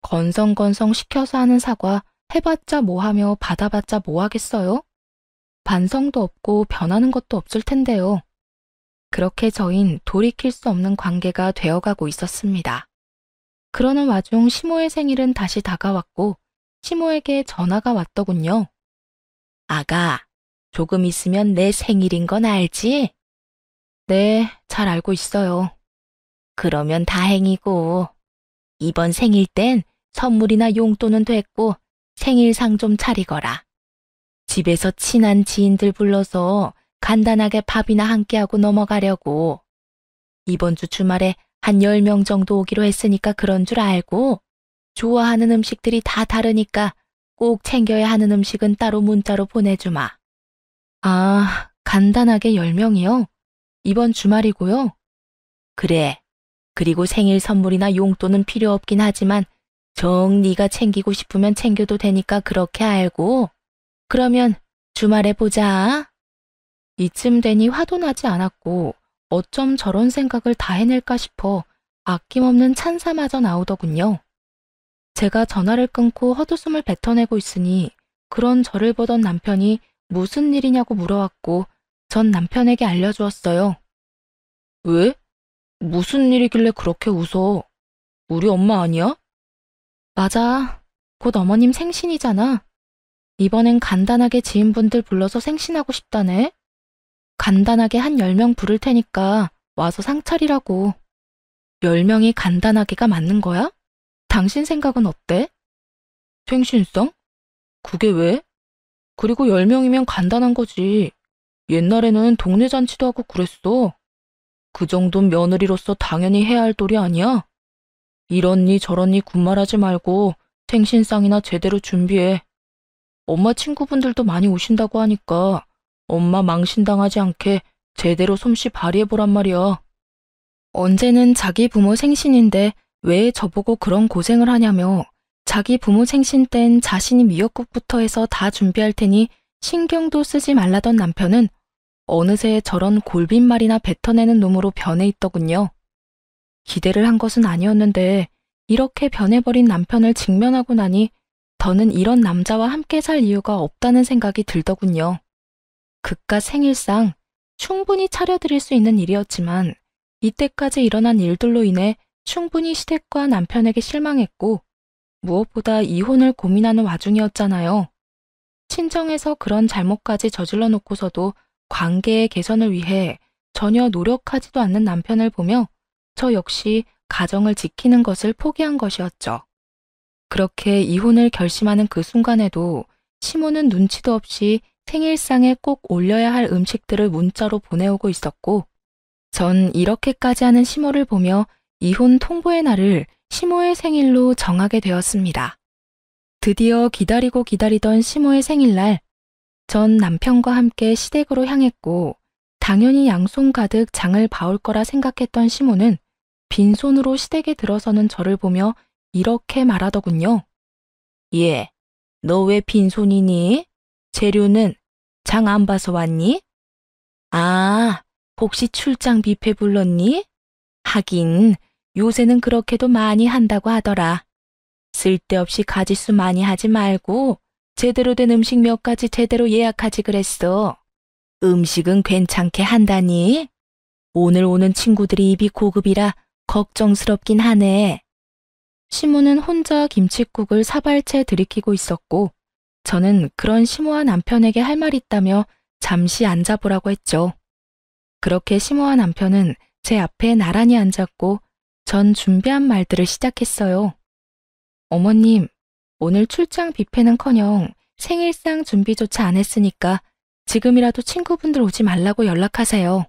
건성건성 시켜서 하는 사과 해봤자 뭐하며 받아봤자 뭐하겠어요? 반성도 없고 변하는 것도 없을 텐데요. 그렇게 저흰 돌이킬 수 없는 관계가 되어가고 있었습니다. 그러는 와중 시모의 생일은 다시 다가왔고 시모에게 전화가 왔더군요. 아가, 조금 있으면 내 생일인 건 알지? 네, 잘 알고 있어요. 그러면 다행이고, 이번 생일 땐 선물이나 용돈은 됐고 생일상 좀 차리거라. 집에서 친한 지인들 불러서 간단하게 밥이나 함께하고 넘어가려고. 이번 주 주말에 한 10명 정도 오기로 했으니까 그런 줄 알고 좋아하는 음식들이 다 다르니까 꼭 챙겨야 하는 음식은 따로 문자로 보내주마. 아, 간단하게 10명이요? 이번 주말이고요. 그래. 그리고 생일 선물이나 용돈은 필요 없긴 하지만 정 네가 챙기고 싶으면 챙겨도 되니까 그렇게 알고. 그러면 주말에 보자. 이쯤 되니 화도 나지 않았고 어쩜 저런 생각을 다 해낼까 싶어 아낌없는 찬사마저 나오더군요. 제가 전화를 끊고 헛웃음을 뱉어내고 있으니 그런 저를 보던 남편이 무슨 일이냐고 물어왔고 전 남편에게 알려주었어요. 왜? 무슨 일이길래 그렇게 웃어? 우리 엄마 아니야? 맞아. 곧 어머님 생신이잖아. 이번엔 간단하게 지인분들 불러서 생신하고 싶다네. 간단하게 한 10명 부를 테니까 와서 상 차리라고. 10명이 간단하게가 맞는 거야? 당신 생각은 어때? 생신상? 그게 왜? 그리고 10명이면 간단한 거지. 옛날에는 동네 잔치도 하고 그랬어. 그 정도는 며느리로서 당연히 해야 할 도리 아니야? 이러니 저러니 군말하지 말고 생신상이나 제대로 준비해. 엄마 친구분들도 많이 오신다고 하니까 엄마 망신당하지 않게 제대로 솜씨 발휘해보란 말이야. 언제는 자기 부모 생신인데 왜 저보고 그런 고생을 하냐며 자기 부모 생신 땐 자신이 미역국부터 해서 다 준비할 테니 신경도 쓰지 말라던 남편은 어느새 저런 골빈말이나 뱉어내는 놈으로 변해 있더군요. 기대를 한 것은 아니었는데 이렇게 변해버린 남편을 직면하고 나니 더는 이런 남자와 함께 살 이유가 없다는 생각이 들더군요. 그깟 생일상 충분히 차려드릴 수 있는 일이었지만 이때까지 일어난 일들로 인해 충분히 시댁과 남편에게 실망했고 무엇보다 이혼을 고민하는 와중이었잖아요. 친정에서 그런 잘못까지 저질러 놓고서도 관계의 개선을 위해 전혀 노력하지도 않는 남편을 보며 저 역시 가정을 지키는 것을 포기한 것이었죠. 그렇게 이혼을 결심하는 그 순간에도 시모는 눈치도 없이 생일상에 꼭 올려야 할 음식들을 문자로 보내오고 있었고 전 이렇게까지 하는 시모를 보며 이혼 통보의 날을 시모의 생일로 정하게 되었습니다. 드디어 기다리고 기다리던 시모의 생일날, 전 남편과 함께 시댁으로 향했고 당연히 양손 가득 장을 봐올 거라 생각했던 시모는 빈손으로 시댁에 들어서는 저를 보며 이렇게 말하더군요. 예, 너 왜 빈손이니? 재료는 장 안 봐서 왔니? 아, 혹시 출장 뷔페 불렀니? 하긴 요새는 그렇게도 많이 한다고 하더라. 쓸데없이 가짓수 많이 하지 말고 제대로 된 음식 몇 가지 제대로 예약하지 그랬어. 음식은 괜찮게 한다니? 오늘 오는 친구들이 입이 고급이라 걱정스럽긴 하네. 시모는 혼자 김칫국을 사발채 들이키고 있었고 저는 그런 시모와 남편에게 할 말 있다며 잠시 앉아보라고 했죠. 그렇게 시모와 남편은 제 앞에 나란히 앉았고 전 준비한 말들을 시작했어요. 어머님, 오늘 출장 뷔페는커녕 생일상 준비조차 안 했으니까 지금이라도 친구분들 오지 말라고 연락하세요.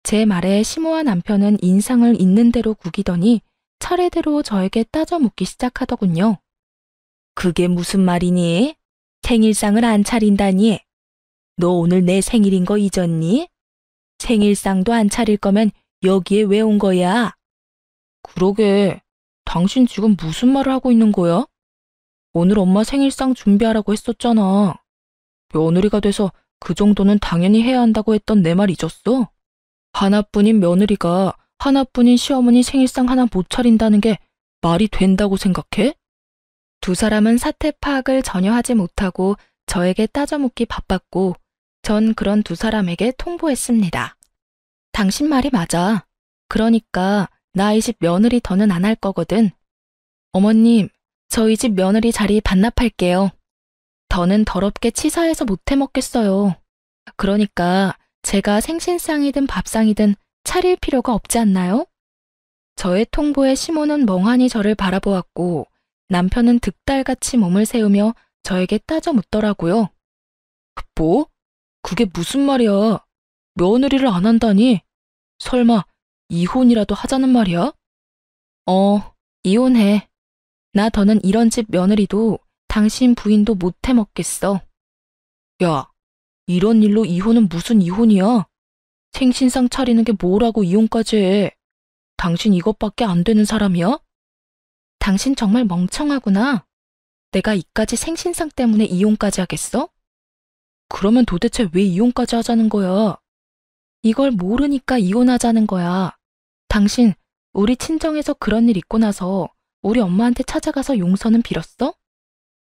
제 말에 시모와 남편은 인상을 있는 대로 구기더니 차례대로 저에게 따져 묻기 시작하더군요. 그게 무슨 말이니? 생일상을 안 차린다니? 너 오늘 내 생일인 거 잊었니? 생일상도 안 차릴 거면 여기에 왜 온 거야? 그러게, 당신 지금 무슨 말을 하고 있는 거야? 오늘 엄마 생일상 준비하라고 했었잖아. 며느리가 돼서 그 정도는 당연히 해야 한다고 했던 내 말 잊었어? 하나뿐인 며느리가 하나뿐인 시어머니 생일상 하나 못 차린다는 게 말이 된다고 생각해? 두 사람은 사태 파악을 전혀 하지 못하고 저에게 따져묻기 바빴고 전 그런 두 사람에게 통보했습니다. 당신 말이 맞아. 그러니까 나 이 집 며느리 더는 안 할 거거든. 어머님, 저희 집 며느리 자리 반납할게요. 더는 더럽게 치사해서 못 해먹겠어요. 그러니까 제가 생신상이든 밥상이든 차릴 필요가 없지 않나요? 저의 통보에 시모는 멍하니 저를 바라보았고 남편은 득달같이 몸을 세우며 저에게 따져 묻더라고요. 뭐? 그게 무슨 말이야? 며느리를 안 한다니? 설마 이혼이라도 하자는 말이야? 이혼해. 나 더는 이런 집 며느리도 당신 부인도 못 해먹겠어. 야, 이런 일로 이혼은 무슨 이혼이야? 생신상 차리는 게 뭐라고 이혼까지 해? 당신 이것밖에 안 되는 사람이야? 당신 정말 멍청하구나. 내가 이까지 생신상 때문에 이혼까지 하겠어? 그러면 도대체 왜 이혼까지 하자는 거야? 이걸 모르니까 이혼하자는 거야. 당신, 우리 친정에서 그런 일 있고 나서 우리 엄마한테 찾아가서 용서는 빌었어?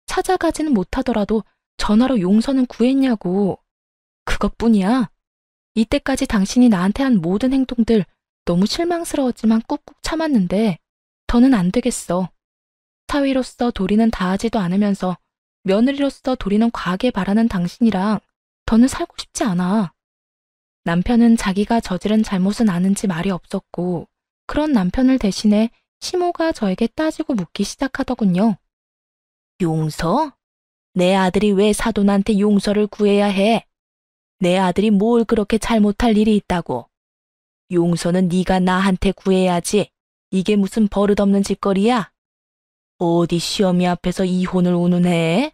찾아가지는 못하더라도 전화로 용서는 구했냐고. 그것뿐이야. 이때까지 당신이 나한테 한 모든 행동들 너무 실망스러웠지만 꾹꾹 참았는데 더는 안 되겠어. 사위로서 도리는 다하지도 않으면서 며느리로서 도리는 과하게 바라는 당신이랑 더는 살고 싶지 않아. 남편은 자기가 저지른 잘못은 아는지 말이 없었고 그런 남편을 대신해 시모가 저에게 따지고 묻기 시작하더군요. 용서? 내 아들이 왜 사돈한테 용서를 구해야 해? 내 아들이 뭘 그렇게 잘못할 일이 있다고. 용서는 네가 나한테 구해야지. 이게 무슨 버릇없는 짓거리야? 어디 시어미 앞에서 이혼을 운운해?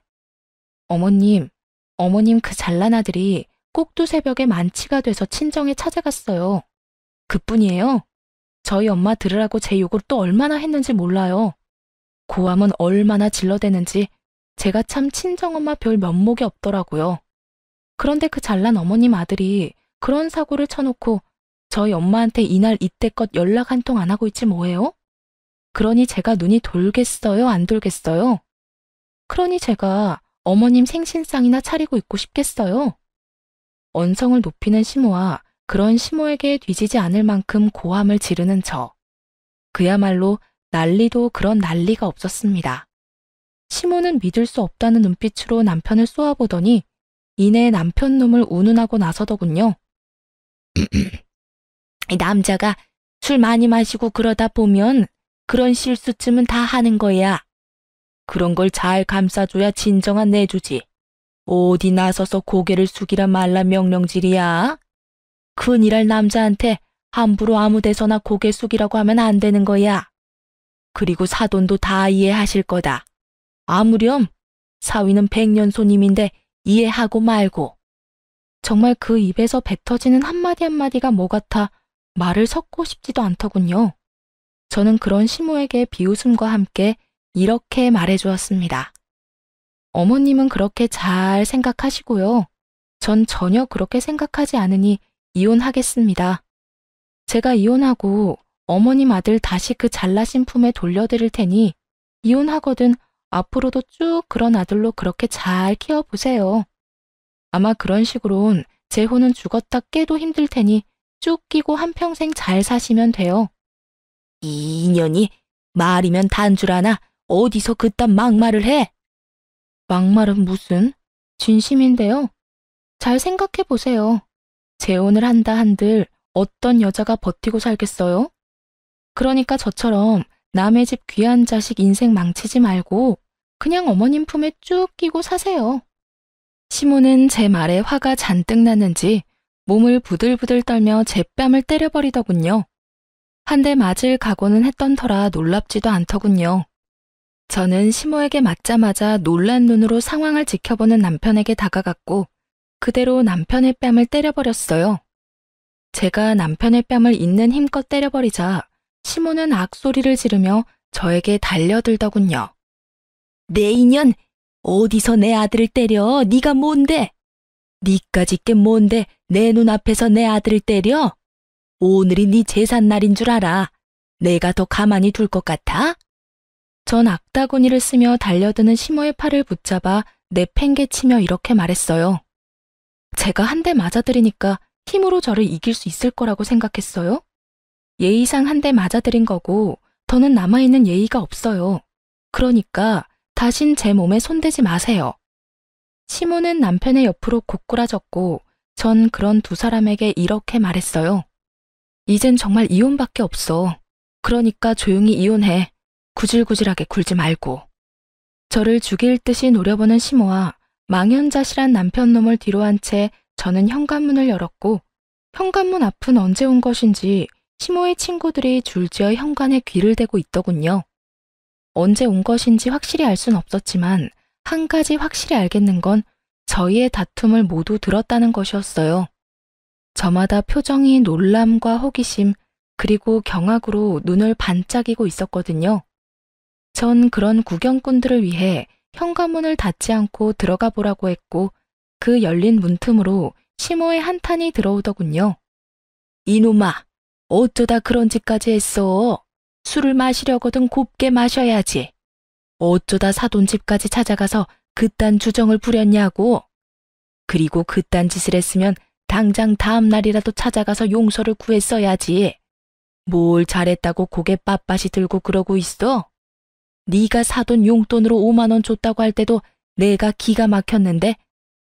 어머님 그 잘난 아들이 꼭두 새벽에 만취가 돼서 친정에 찾아갔어요. 그뿐이에요. 저희 엄마 들으라고 제 욕을 또 얼마나 했는지 몰라요. 고함은 얼마나 질러대는지 제가 참 친정엄마 별 면목이 없더라고요. 그런데 그 잘난 어머님 아들이 그런 사고를 쳐놓고 저희 엄마한테 이날 이때껏 연락 한 통 안 하고 있지 뭐예요? 그러니 제가 눈이 돌겠어요? 안 돌겠어요? 그러니 제가 어머님 생신상이나 차리고 있고 싶겠어요? 언성을 높이는 시모와 그런 시모에게 뒤지지 않을 만큼 고함을 지르는 저. 그야말로 난리도 그런 난리가 없었습니다. 시모는 믿을 수 없다는 눈빛으로 남편을 쏘아보더니 이내 남편 놈을 운운하고 나서더군요. 남자가 술 많이 마시고 그러다 보면 그런 실수쯤은 다 하는 거야. 그런 걸 잘 감싸줘야 진정한 내주지. 어디 나서서 고개를 숙이라 말라 명령질이야. 큰일할 남자한테 함부로 아무 데서나 고개 숙이라고 하면 안 되는 거야. 그리고 사돈도 다 이해하실 거다. 아무렴 사위는 백년 손님인데 이해하고 말고. 정말 그 입에서 뱉어지는 한마디 한마디가 뭐 같아 말을 섞고 싶지도 않더군요. 저는 그런 시모에게 비웃음과 함께 이렇게 말해주었습니다. 어머님은 그렇게 잘 생각하시고요. 전 전혀 그렇게 생각하지 않으니 이혼하겠습니다. 제가 이혼하고 어머님 아들 다시 그 잘나신 품에 돌려드릴 테니 이혼하거든 앞으로도 쭉 그런 아들로 그렇게 잘 키워보세요. 아마 그런 식으론 제 혼은 죽었다 깨도 힘들 테니 쭉 끼고 한평생 잘 사시면 돼요. 이 인연이 말이면 단 줄 아나 어디서 그딴 막말을 해? 막말은 무슨? 진심인데요. 잘 생각해 보세요. 재혼을 한다 한들 어떤 여자가 버티고 살겠어요? 그러니까 저처럼 남의 집 귀한 자식 인생 망치지 말고 그냥 어머님 품에 쭉 끼고 사세요. 시모는 제 말에 화가 잔뜩 났는지 몸을 부들부들 떨며 제 뺨을 때려버리더군요. 한 대 맞을 각오는 했던 터라 놀랍지도 않더군요. 저는 시모에게 맞자마자 놀란 눈으로 상황을 지켜보는 남편에게 다가갔고 그대로 남편의 뺨을 때려버렸어요. 제가 남편의 뺨을 있는 힘껏 때려버리자 시모는 악소리를 지르며 저에게 달려들더군요. 내 인연! 어디서 내 아들을 때려? 네가 뭔데? 니까짓 게 뭔데 내 눈앞에서 내 아들을 때려? 오늘이 네 제삿날인 줄 알아. 내가 더 가만히 둘 것 같아? 전 악다구니를 쓰며 달려드는 시모의 팔을 붙잡아 내팽개치며 이렇게 말했어요. 제가 한 대 맞아들이니까 힘으로 저를 이길 수 있을 거라고 생각했어요? 예의상 한 대 맞아들인 거고 더는 남아있는 예의가 없어요. 그러니까 다신 제 몸에 손대지 마세요. 시모는 남편의 옆으로 고꾸라졌고 전 그런 두 사람에게 이렇게 말했어요. 이젠 정말 이혼밖에 없어. 그러니까 조용히 이혼해. 구질구질하게 굴지 말고. 저를 죽일 듯이 노려보는 시모와 망연자실한 남편 놈을 뒤로 한 채 저는 현관문을 열었고 현관문 앞은 언제 온 것인지 시모의 친구들이 줄지어 현관에 귀를 대고 있더군요. 언제 온 것인지 확실히 알 순 없었지만 한 가지 확실히 알겠는 건 저희의 다툼을 모두 들었다는 것이었어요. 저마다 표정이 놀람과 호기심 그리고 경악으로 눈을 반짝이고 있었거든요. 전 그런 구경꾼들을 위해 현관문을 닫지 않고 들어가 보라고 했고 그 열린 문틈으로 시모의 한탄이 들어오더군요. 이놈아, 어쩌다 그런 짓까지 했어? 술을 마시려거든 곱게 마셔야지. 어쩌다 사돈집까지 찾아가서 그딴 주정을 부렸냐고. 그리고 그딴 짓을 했으면 당장 다음 날이라도 찾아가서 용서를 구했어야지. 뭘 잘했다고 고개 빳빳이 들고 그러고 있어? 네가 사돈 용돈으로 5만 원 줬다고 할 때도 내가 기가 막혔는데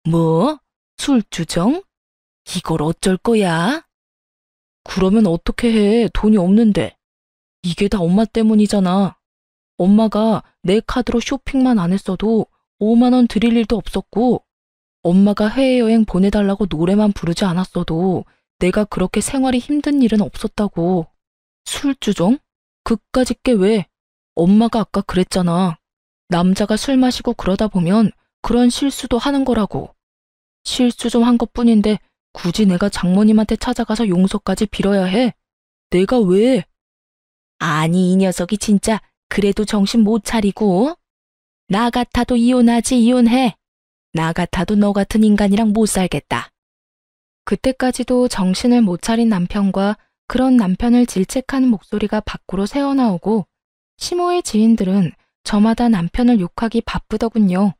뭐? 술주정? 이걸 어쩔 거야? 그러면 어떻게 해? 돈이 없는데. 이게 다 엄마 때문이잖아. 엄마가 내 카드로 쇼핑만 안 했어도 5만 원 드릴 일도 없었고 엄마가 해외여행 보내달라고 노래만 부르지 않았어도 내가 그렇게 생활이 힘든 일은 없었다고. 술주정? 그까짓 게 왜? 엄마가 아까 그랬잖아. 남자가 술 마시고 그러다 보면 그런 실수도 하는 거라고. 실수 좀 한 것뿐인데 굳이 내가 장모님한테 찾아가서 용서까지 빌어야 해? 내가 왜? 아니 이 녀석이 진짜 그래도 정신 못 차리고. 나 같아도 이혼하지 이혼해. 나 같아도 너 같은 인간이랑 못 살겠다. 그때까지도 정신을 못 차린 남편과 그런 남편을 질책하는 목소리가 밖으로 새어나오고 시모의 지인들은 저마다 남편을 욕하기 바쁘더군요.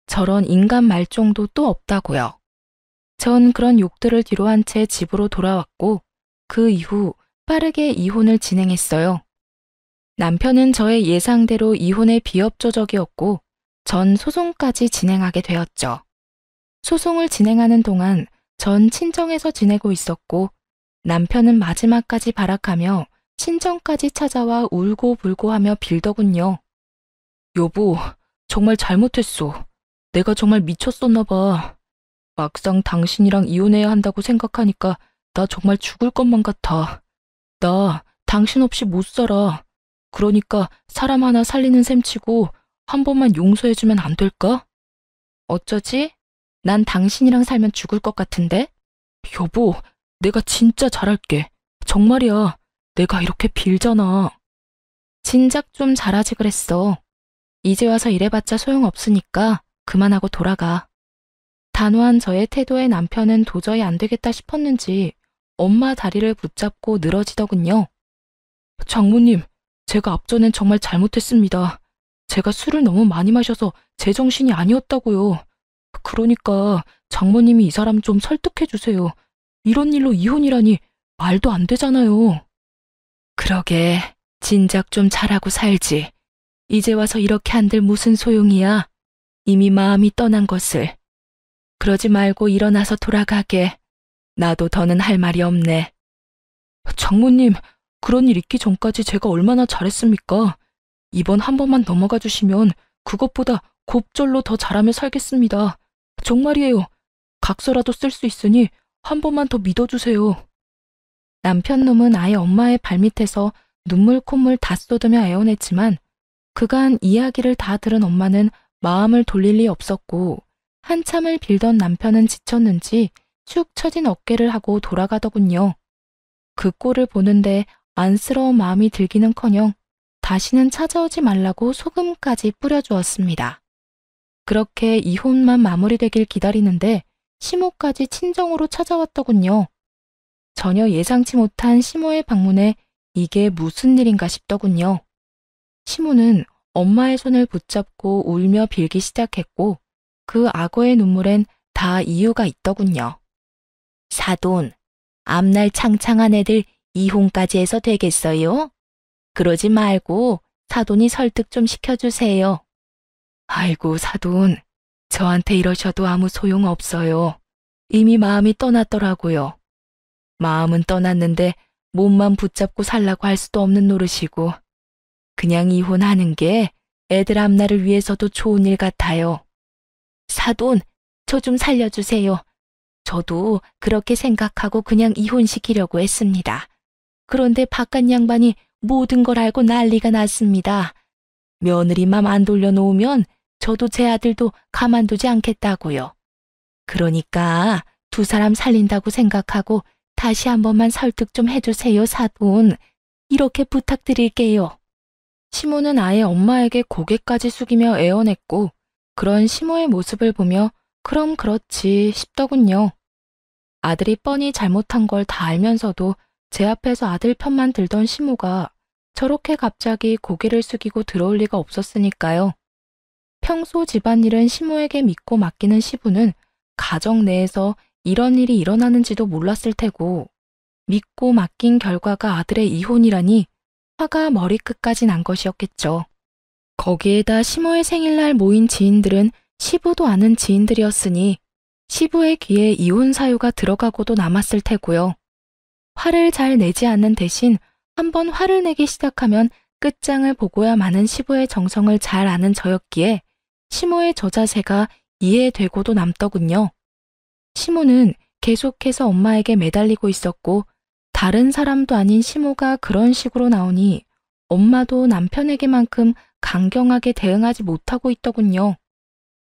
저런 인간 말종도 또 없다고요. 전 그런 욕들을 뒤로 한 채 집으로 돌아왔고 그 이후 빠르게 이혼을 진행했어요. 남편은 저의 예상대로 이혼의 비협조적이었고 전 소송까지 진행하게 되었죠. 소송을 진행하는 동안 전 친정에서 지내고 있었고 남편은 마지막까지 발악하며 친정까지 찾아와 울고불고 하며 빌더군요. 여보, 정말 잘못했어. 내가 정말 미쳤었나 봐. 막상 당신이랑 이혼해야 한다고 생각하니까 나 정말 죽을 것만 같아. 나 당신 없이 못 살아. 그러니까 사람 하나 살리는 셈 치고 한 번만 용서해주면 안 될까? 어쩌지? 난 당신이랑 살면 죽을 것 같은데? 여보, 내가 진짜 잘할게. 정말이야. 내가 이렇게 빌잖아. 진작 좀 잘하지 그랬어. 이제 와서 이래봤자 소용없으니까 그만하고 돌아가. 단호한 저의 태도에 남편은 도저히 안 되겠다 싶었는지 엄마 다리를 붙잡고 늘어지더군요. 장모님, 제가 앞전엔 정말 잘못했습니다. 제가 술을 너무 많이 마셔서 제정신이 아니었다고요. 그러니까 장모님이 이 사람 좀 설득해 주세요. 이런 일로 이혼이라니 말도 안 되잖아요. 그러게, 진작 좀 잘하고 살지. 이제 와서 이렇게 한들 무슨 소용이야. 이미 마음이 떠난 것을. 그러지 말고 일어나서 돌아가게. 나도 더는 할 말이 없네. 장모님, 그런 일 있기 전까지 제가 얼마나 잘했습니까? 이번 한 번만 넘어가 주시면 그것보다 곱절로 더 잘하며 살겠습니다. 정말이에요. 각서라도 쓸 수 있으니 한 번만 더 믿어주세요. 남편 놈은 아예 엄마의 발밑에서 눈물 콧물 다 쏟으며 애원했지만 그간 이야기를 다 들은 엄마는 마음을 돌릴 리 없었고 한참을 빌던 남편은 지쳤는지 축 처진 어깨를 하고 돌아가더군요. 그 꼴을 보는데 안쓰러운 마음이 들기는커녕 다시는 찾아오지 말라고 소금까지 뿌려주었습니다. 그렇게 이혼만 마무리되길 기다리는데 시모까지 친정으로 찾아왔더군요. 전혀 예상치 못한 시모의 방문에 이게 무슨 일인가 싶더군요. 시모는 엄마의 손을 붙잡고 울며 빌기 시작했고 그 악어의 눈물엔 다 이유가 있더군요. 사돈, 앞날 창창한 애들 이혼까지 해서 되겠어요? 그러지 말고 사돈이 설득 좀 시켜주세요. 아이고 사돈, 저한테 이러셔도 아무 소용 없어요. 이미 마음이 떠났더라고요. 마음은 떠났는데 몸만 붙잡고 살라고 할 수도 없는 노릇이고 그냥 이혼하는 게 애들 앞날을 위해서도 좋은 일 같아요. 사돈, 저 좀 살려주세요. 저도 그렇게 생각하고 그냥 이혼시키려고 했습니다. 그런데 바깥 양반이 모든 걸 알고 난리가 났습니다. 며느리 맘 안 돌려놓으면 저도 제 아들도 가만두지 않겠다고요. 그러니까 두 사람 살린다고 생각하고 다시 한 번만 설득 좀 해주세요, 사돈. 이렇게 부탁드릴게요. 시모는 아예 엄마에게 고개까지 숙이며 애원했고 그런 시모의 모습을 보며 그럼 그렇지 싶더군요. 아들이 뻔히 잘못한 걸 다 알면서도 제 앞에서 아들 편만 들던 시모가 저렇게 갑자기 고개를 숙이고 들어올 리가 없었으니까요. 평소 집안일은 시모에게 믿고 맡기는 시부는 가정 내에서 이런 일이 일어나는지도 몰랐을 테고 믿고 맡긴 결과가 아들의 이혼이라니 화가 머리끝까지 난 것이었겠죠. 거기에다 시모의 생일날 모인 지인들은 시부도 아는 지인들이었으니 시부의 귀에 이혼 사유가 들어가고도 남았을 테고요. 화를 잘 내지 않는 대신 한번 화를 내기 시작하면 끝장을 보고야 마는 시부의 정성을 잘 아는 저였기에 시모의 저 자세가 이해되고도 남더군요. 시모는 계속해서 엄마에게 매달리고 있었고 다른 사람도 아닌 시모가 그런 식으로 나오니 엄마도 남편에게만큼 강경하게 대응하지 못하고 있더군요.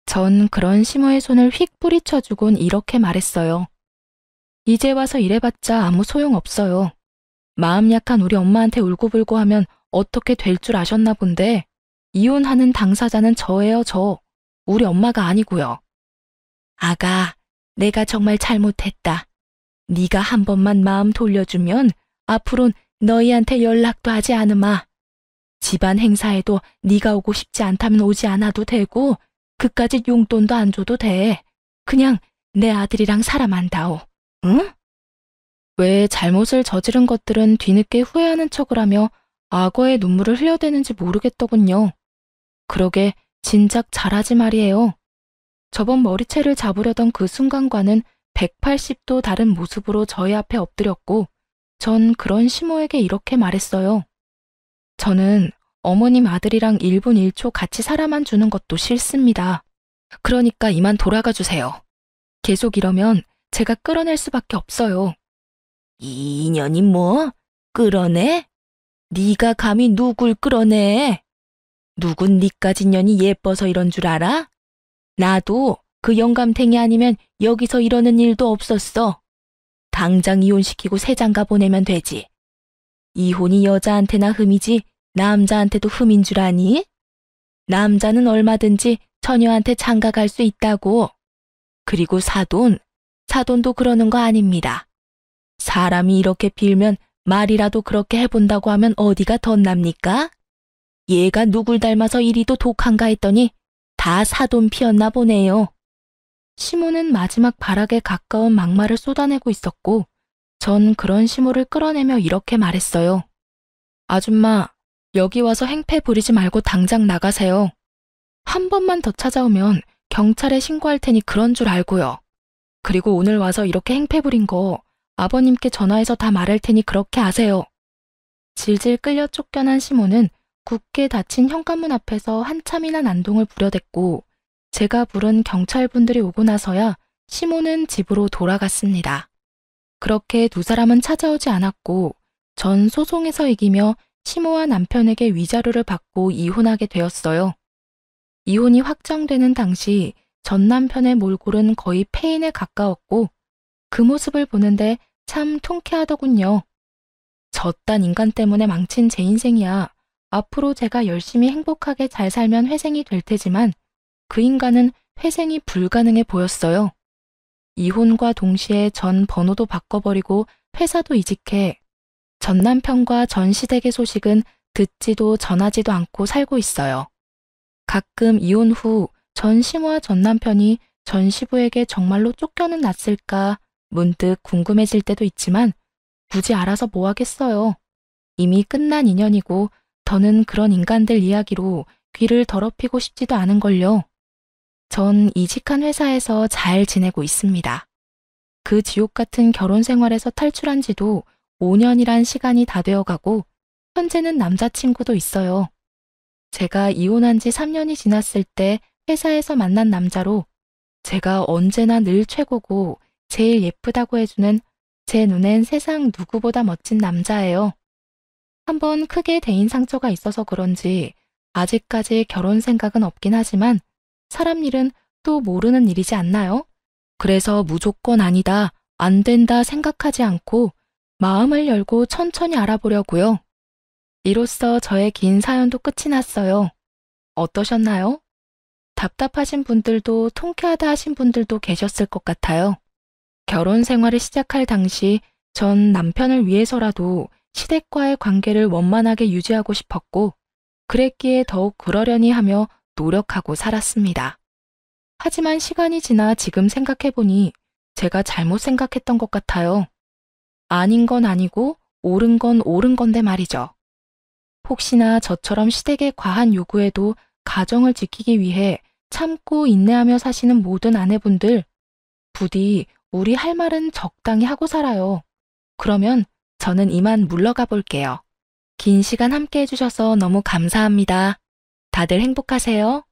전 그런 시모의 손을 휙 뿌리쳐주곤 이렇게 말했어요. 이제 와서 이래봤자 아무 소용없어요. 마음 약한 우리 엄마한테 울고불고 하면 어떻게 될 줄 아셨나 본데 이혼하는 당사자는 저예요, 저. 우리 엄마가 아니고요. 아가, 내가 정말 잘못했다. 네가 한 번만 마음 돌려주면 앞으론 너희한테 연락도 하지 않으마. 집안 행사에도 네가 오고 싶지 않다면 오지 않아도 되고 그까짓 용돈도 안 줘도 돼. 그냥 내 아들이랑 살아만다오. 응? 왜 잘못을 저지른 것들은 뒤늦게 후회하는 척을 하며 악어의 눈물을 흘려대는지 모르겠더군요. 그러게 진작 잘하지 말이에요. 저번 머리채를 잡으려던 그 순간과는 180도 다른 모습으로 저희 앞에 엎드렸고 전 그런 시모에게 이렇게 말했어요. 저는 어머님 아들이랑 1분 1초 같이 살아만 주는 것도 싫습니다. 그러니까 이만 돌아가 주세요. 계속 이러면 제가 끌어낼 수밖에 없어요. 이 인연이 뭐? 끌어내? 네가 감히 누굴 끌어내? 누군 니까지 년이 예뻐서 이런 줄 알아? 나도 그 영감탱이 아니면 여기서 이러는 일도 없었어. 당장 이혼시키고 새 장가 보내면 되지. 이혼이 여자한테나 흠이지 남자한테도 흠인 줄 아니? 남자는 얼마든지 처녀한테 장가갈 수 있다고. 그리고 사돈도 그러는 거 아닙니다. 사람이 이렇게 빌면 말이라도 그렇게 해본다고 하면 어디가 덧납니까? 얘가 누굴 닮아서 이리도 독한가 했더니 다 사돈 피었나 보네요. 시모는 마지막 발악에 가까운 막말을 쏟아내고 있었고 전 그런 시모를 끌어내며 이렇게 말했어요. 아줌마, 여기 와서 행패 부리지 말고 당장 나가세요. 한 번만 더 찾아오면 경찰에 신고할 테니 그런 줄 알고요. 그리고 오늘 와서 이렇게 행패 부린 거 아버님께 전화해서 다 말할 테니 그렇게 하세요. 질질 끌려 쫓겨난 시모는 굳게 닫힌 현관문 앞에서 한참이나 난동을 부려댔고 제가 부른 경찰분들이 오고 나서야 시모는 집으로 돌아갔습니다. 그렇게 두 사람은 찾아오지 않았고 전 소송에서 이기며 시모와 남편에게 위자료를 받고 이혼하게 되었어요. 이혼이 확정되는 당시 전 남편의 몰골은 거의 폐인에 가까웠고 그 모습을 보는데 참 통쾌하더군요. 저딴 인간 때문에 망친 제 인생이야. 앞으로 제가 열심히 행복하게 잘 살면 회생이 될 테지만 그 인간은 회생이 불가능해 보였어요. 이혼과 동시에 전 번호도 바꿔버리고 회사도 이직해 전 남편과 전 시댁의 소식은 듣지도 전하지도 않고 살고 있어요. 가끔 이혼 후 전 시모와 전 남편이 전 시부에게 정말로 쫓겨는 났을까 문득 궁금해질 때도 있지만 굳이 알아서 뭐 하겠어요. 이미 끝난 인연이고 더는 그런 인간들 이야기로 귀를 더럽히고 싶지도 않은걸요. 전 이직한 회사에서 잘 지내고 있습니다. 그 지옥 같은 결혼 생활에서 탈출한 지도 5년이란 시간이 다 되어가고 현재는 남자친구도 있어요. 제가 이혼한 지 3년이 지났을 때 회사에서 만난 남자로 제가 언제나 늘 최고고 제일 예쁘다고 해주는 제 눈엔 세상 누구보다 멋진 남자예요. 한번 크게 대인 상처가 있어서 그런지 아직까지 결혼 생각은 없긴 하지만 사람 일은 또 모르는 일이지 않나요? 그래서 무조건 아니다, 안 된다 생각하지 않고 마음을 열고 천천히 알아보려고요. 이로써 저의 긴 사연도 끝이 났어요. 어떠셨나요? 답답하신 분들도 통쾌하다 하신 분들도 계셨을 것 같아요. 결혼 생활을 시작할 당시 전 남편을 위해서라도 시댁과의 관계를 원만하게 유지하고 싶었고 그랬기에 더욱 그러려니 하며 노력하고 살았습니다. 하지만 시간이 지나 지금 생각해보니 제가 잘못 생각했던 것 같아요. 아닌 건 아니고 옳은 건 옳은 건데 말이죠. 혹시나 저처럼 시댁의 과한 요구에도 가정을 지키기 위해 참고 인내하며 사시는 모든 아내분들, 부디 우리 할 말은 적당히 하고 살아요. 그러면 저는 이만 물러가 볼게요. 긴 시간 함께 해주셔서 너무 감사합니다. 다들 행복하세요.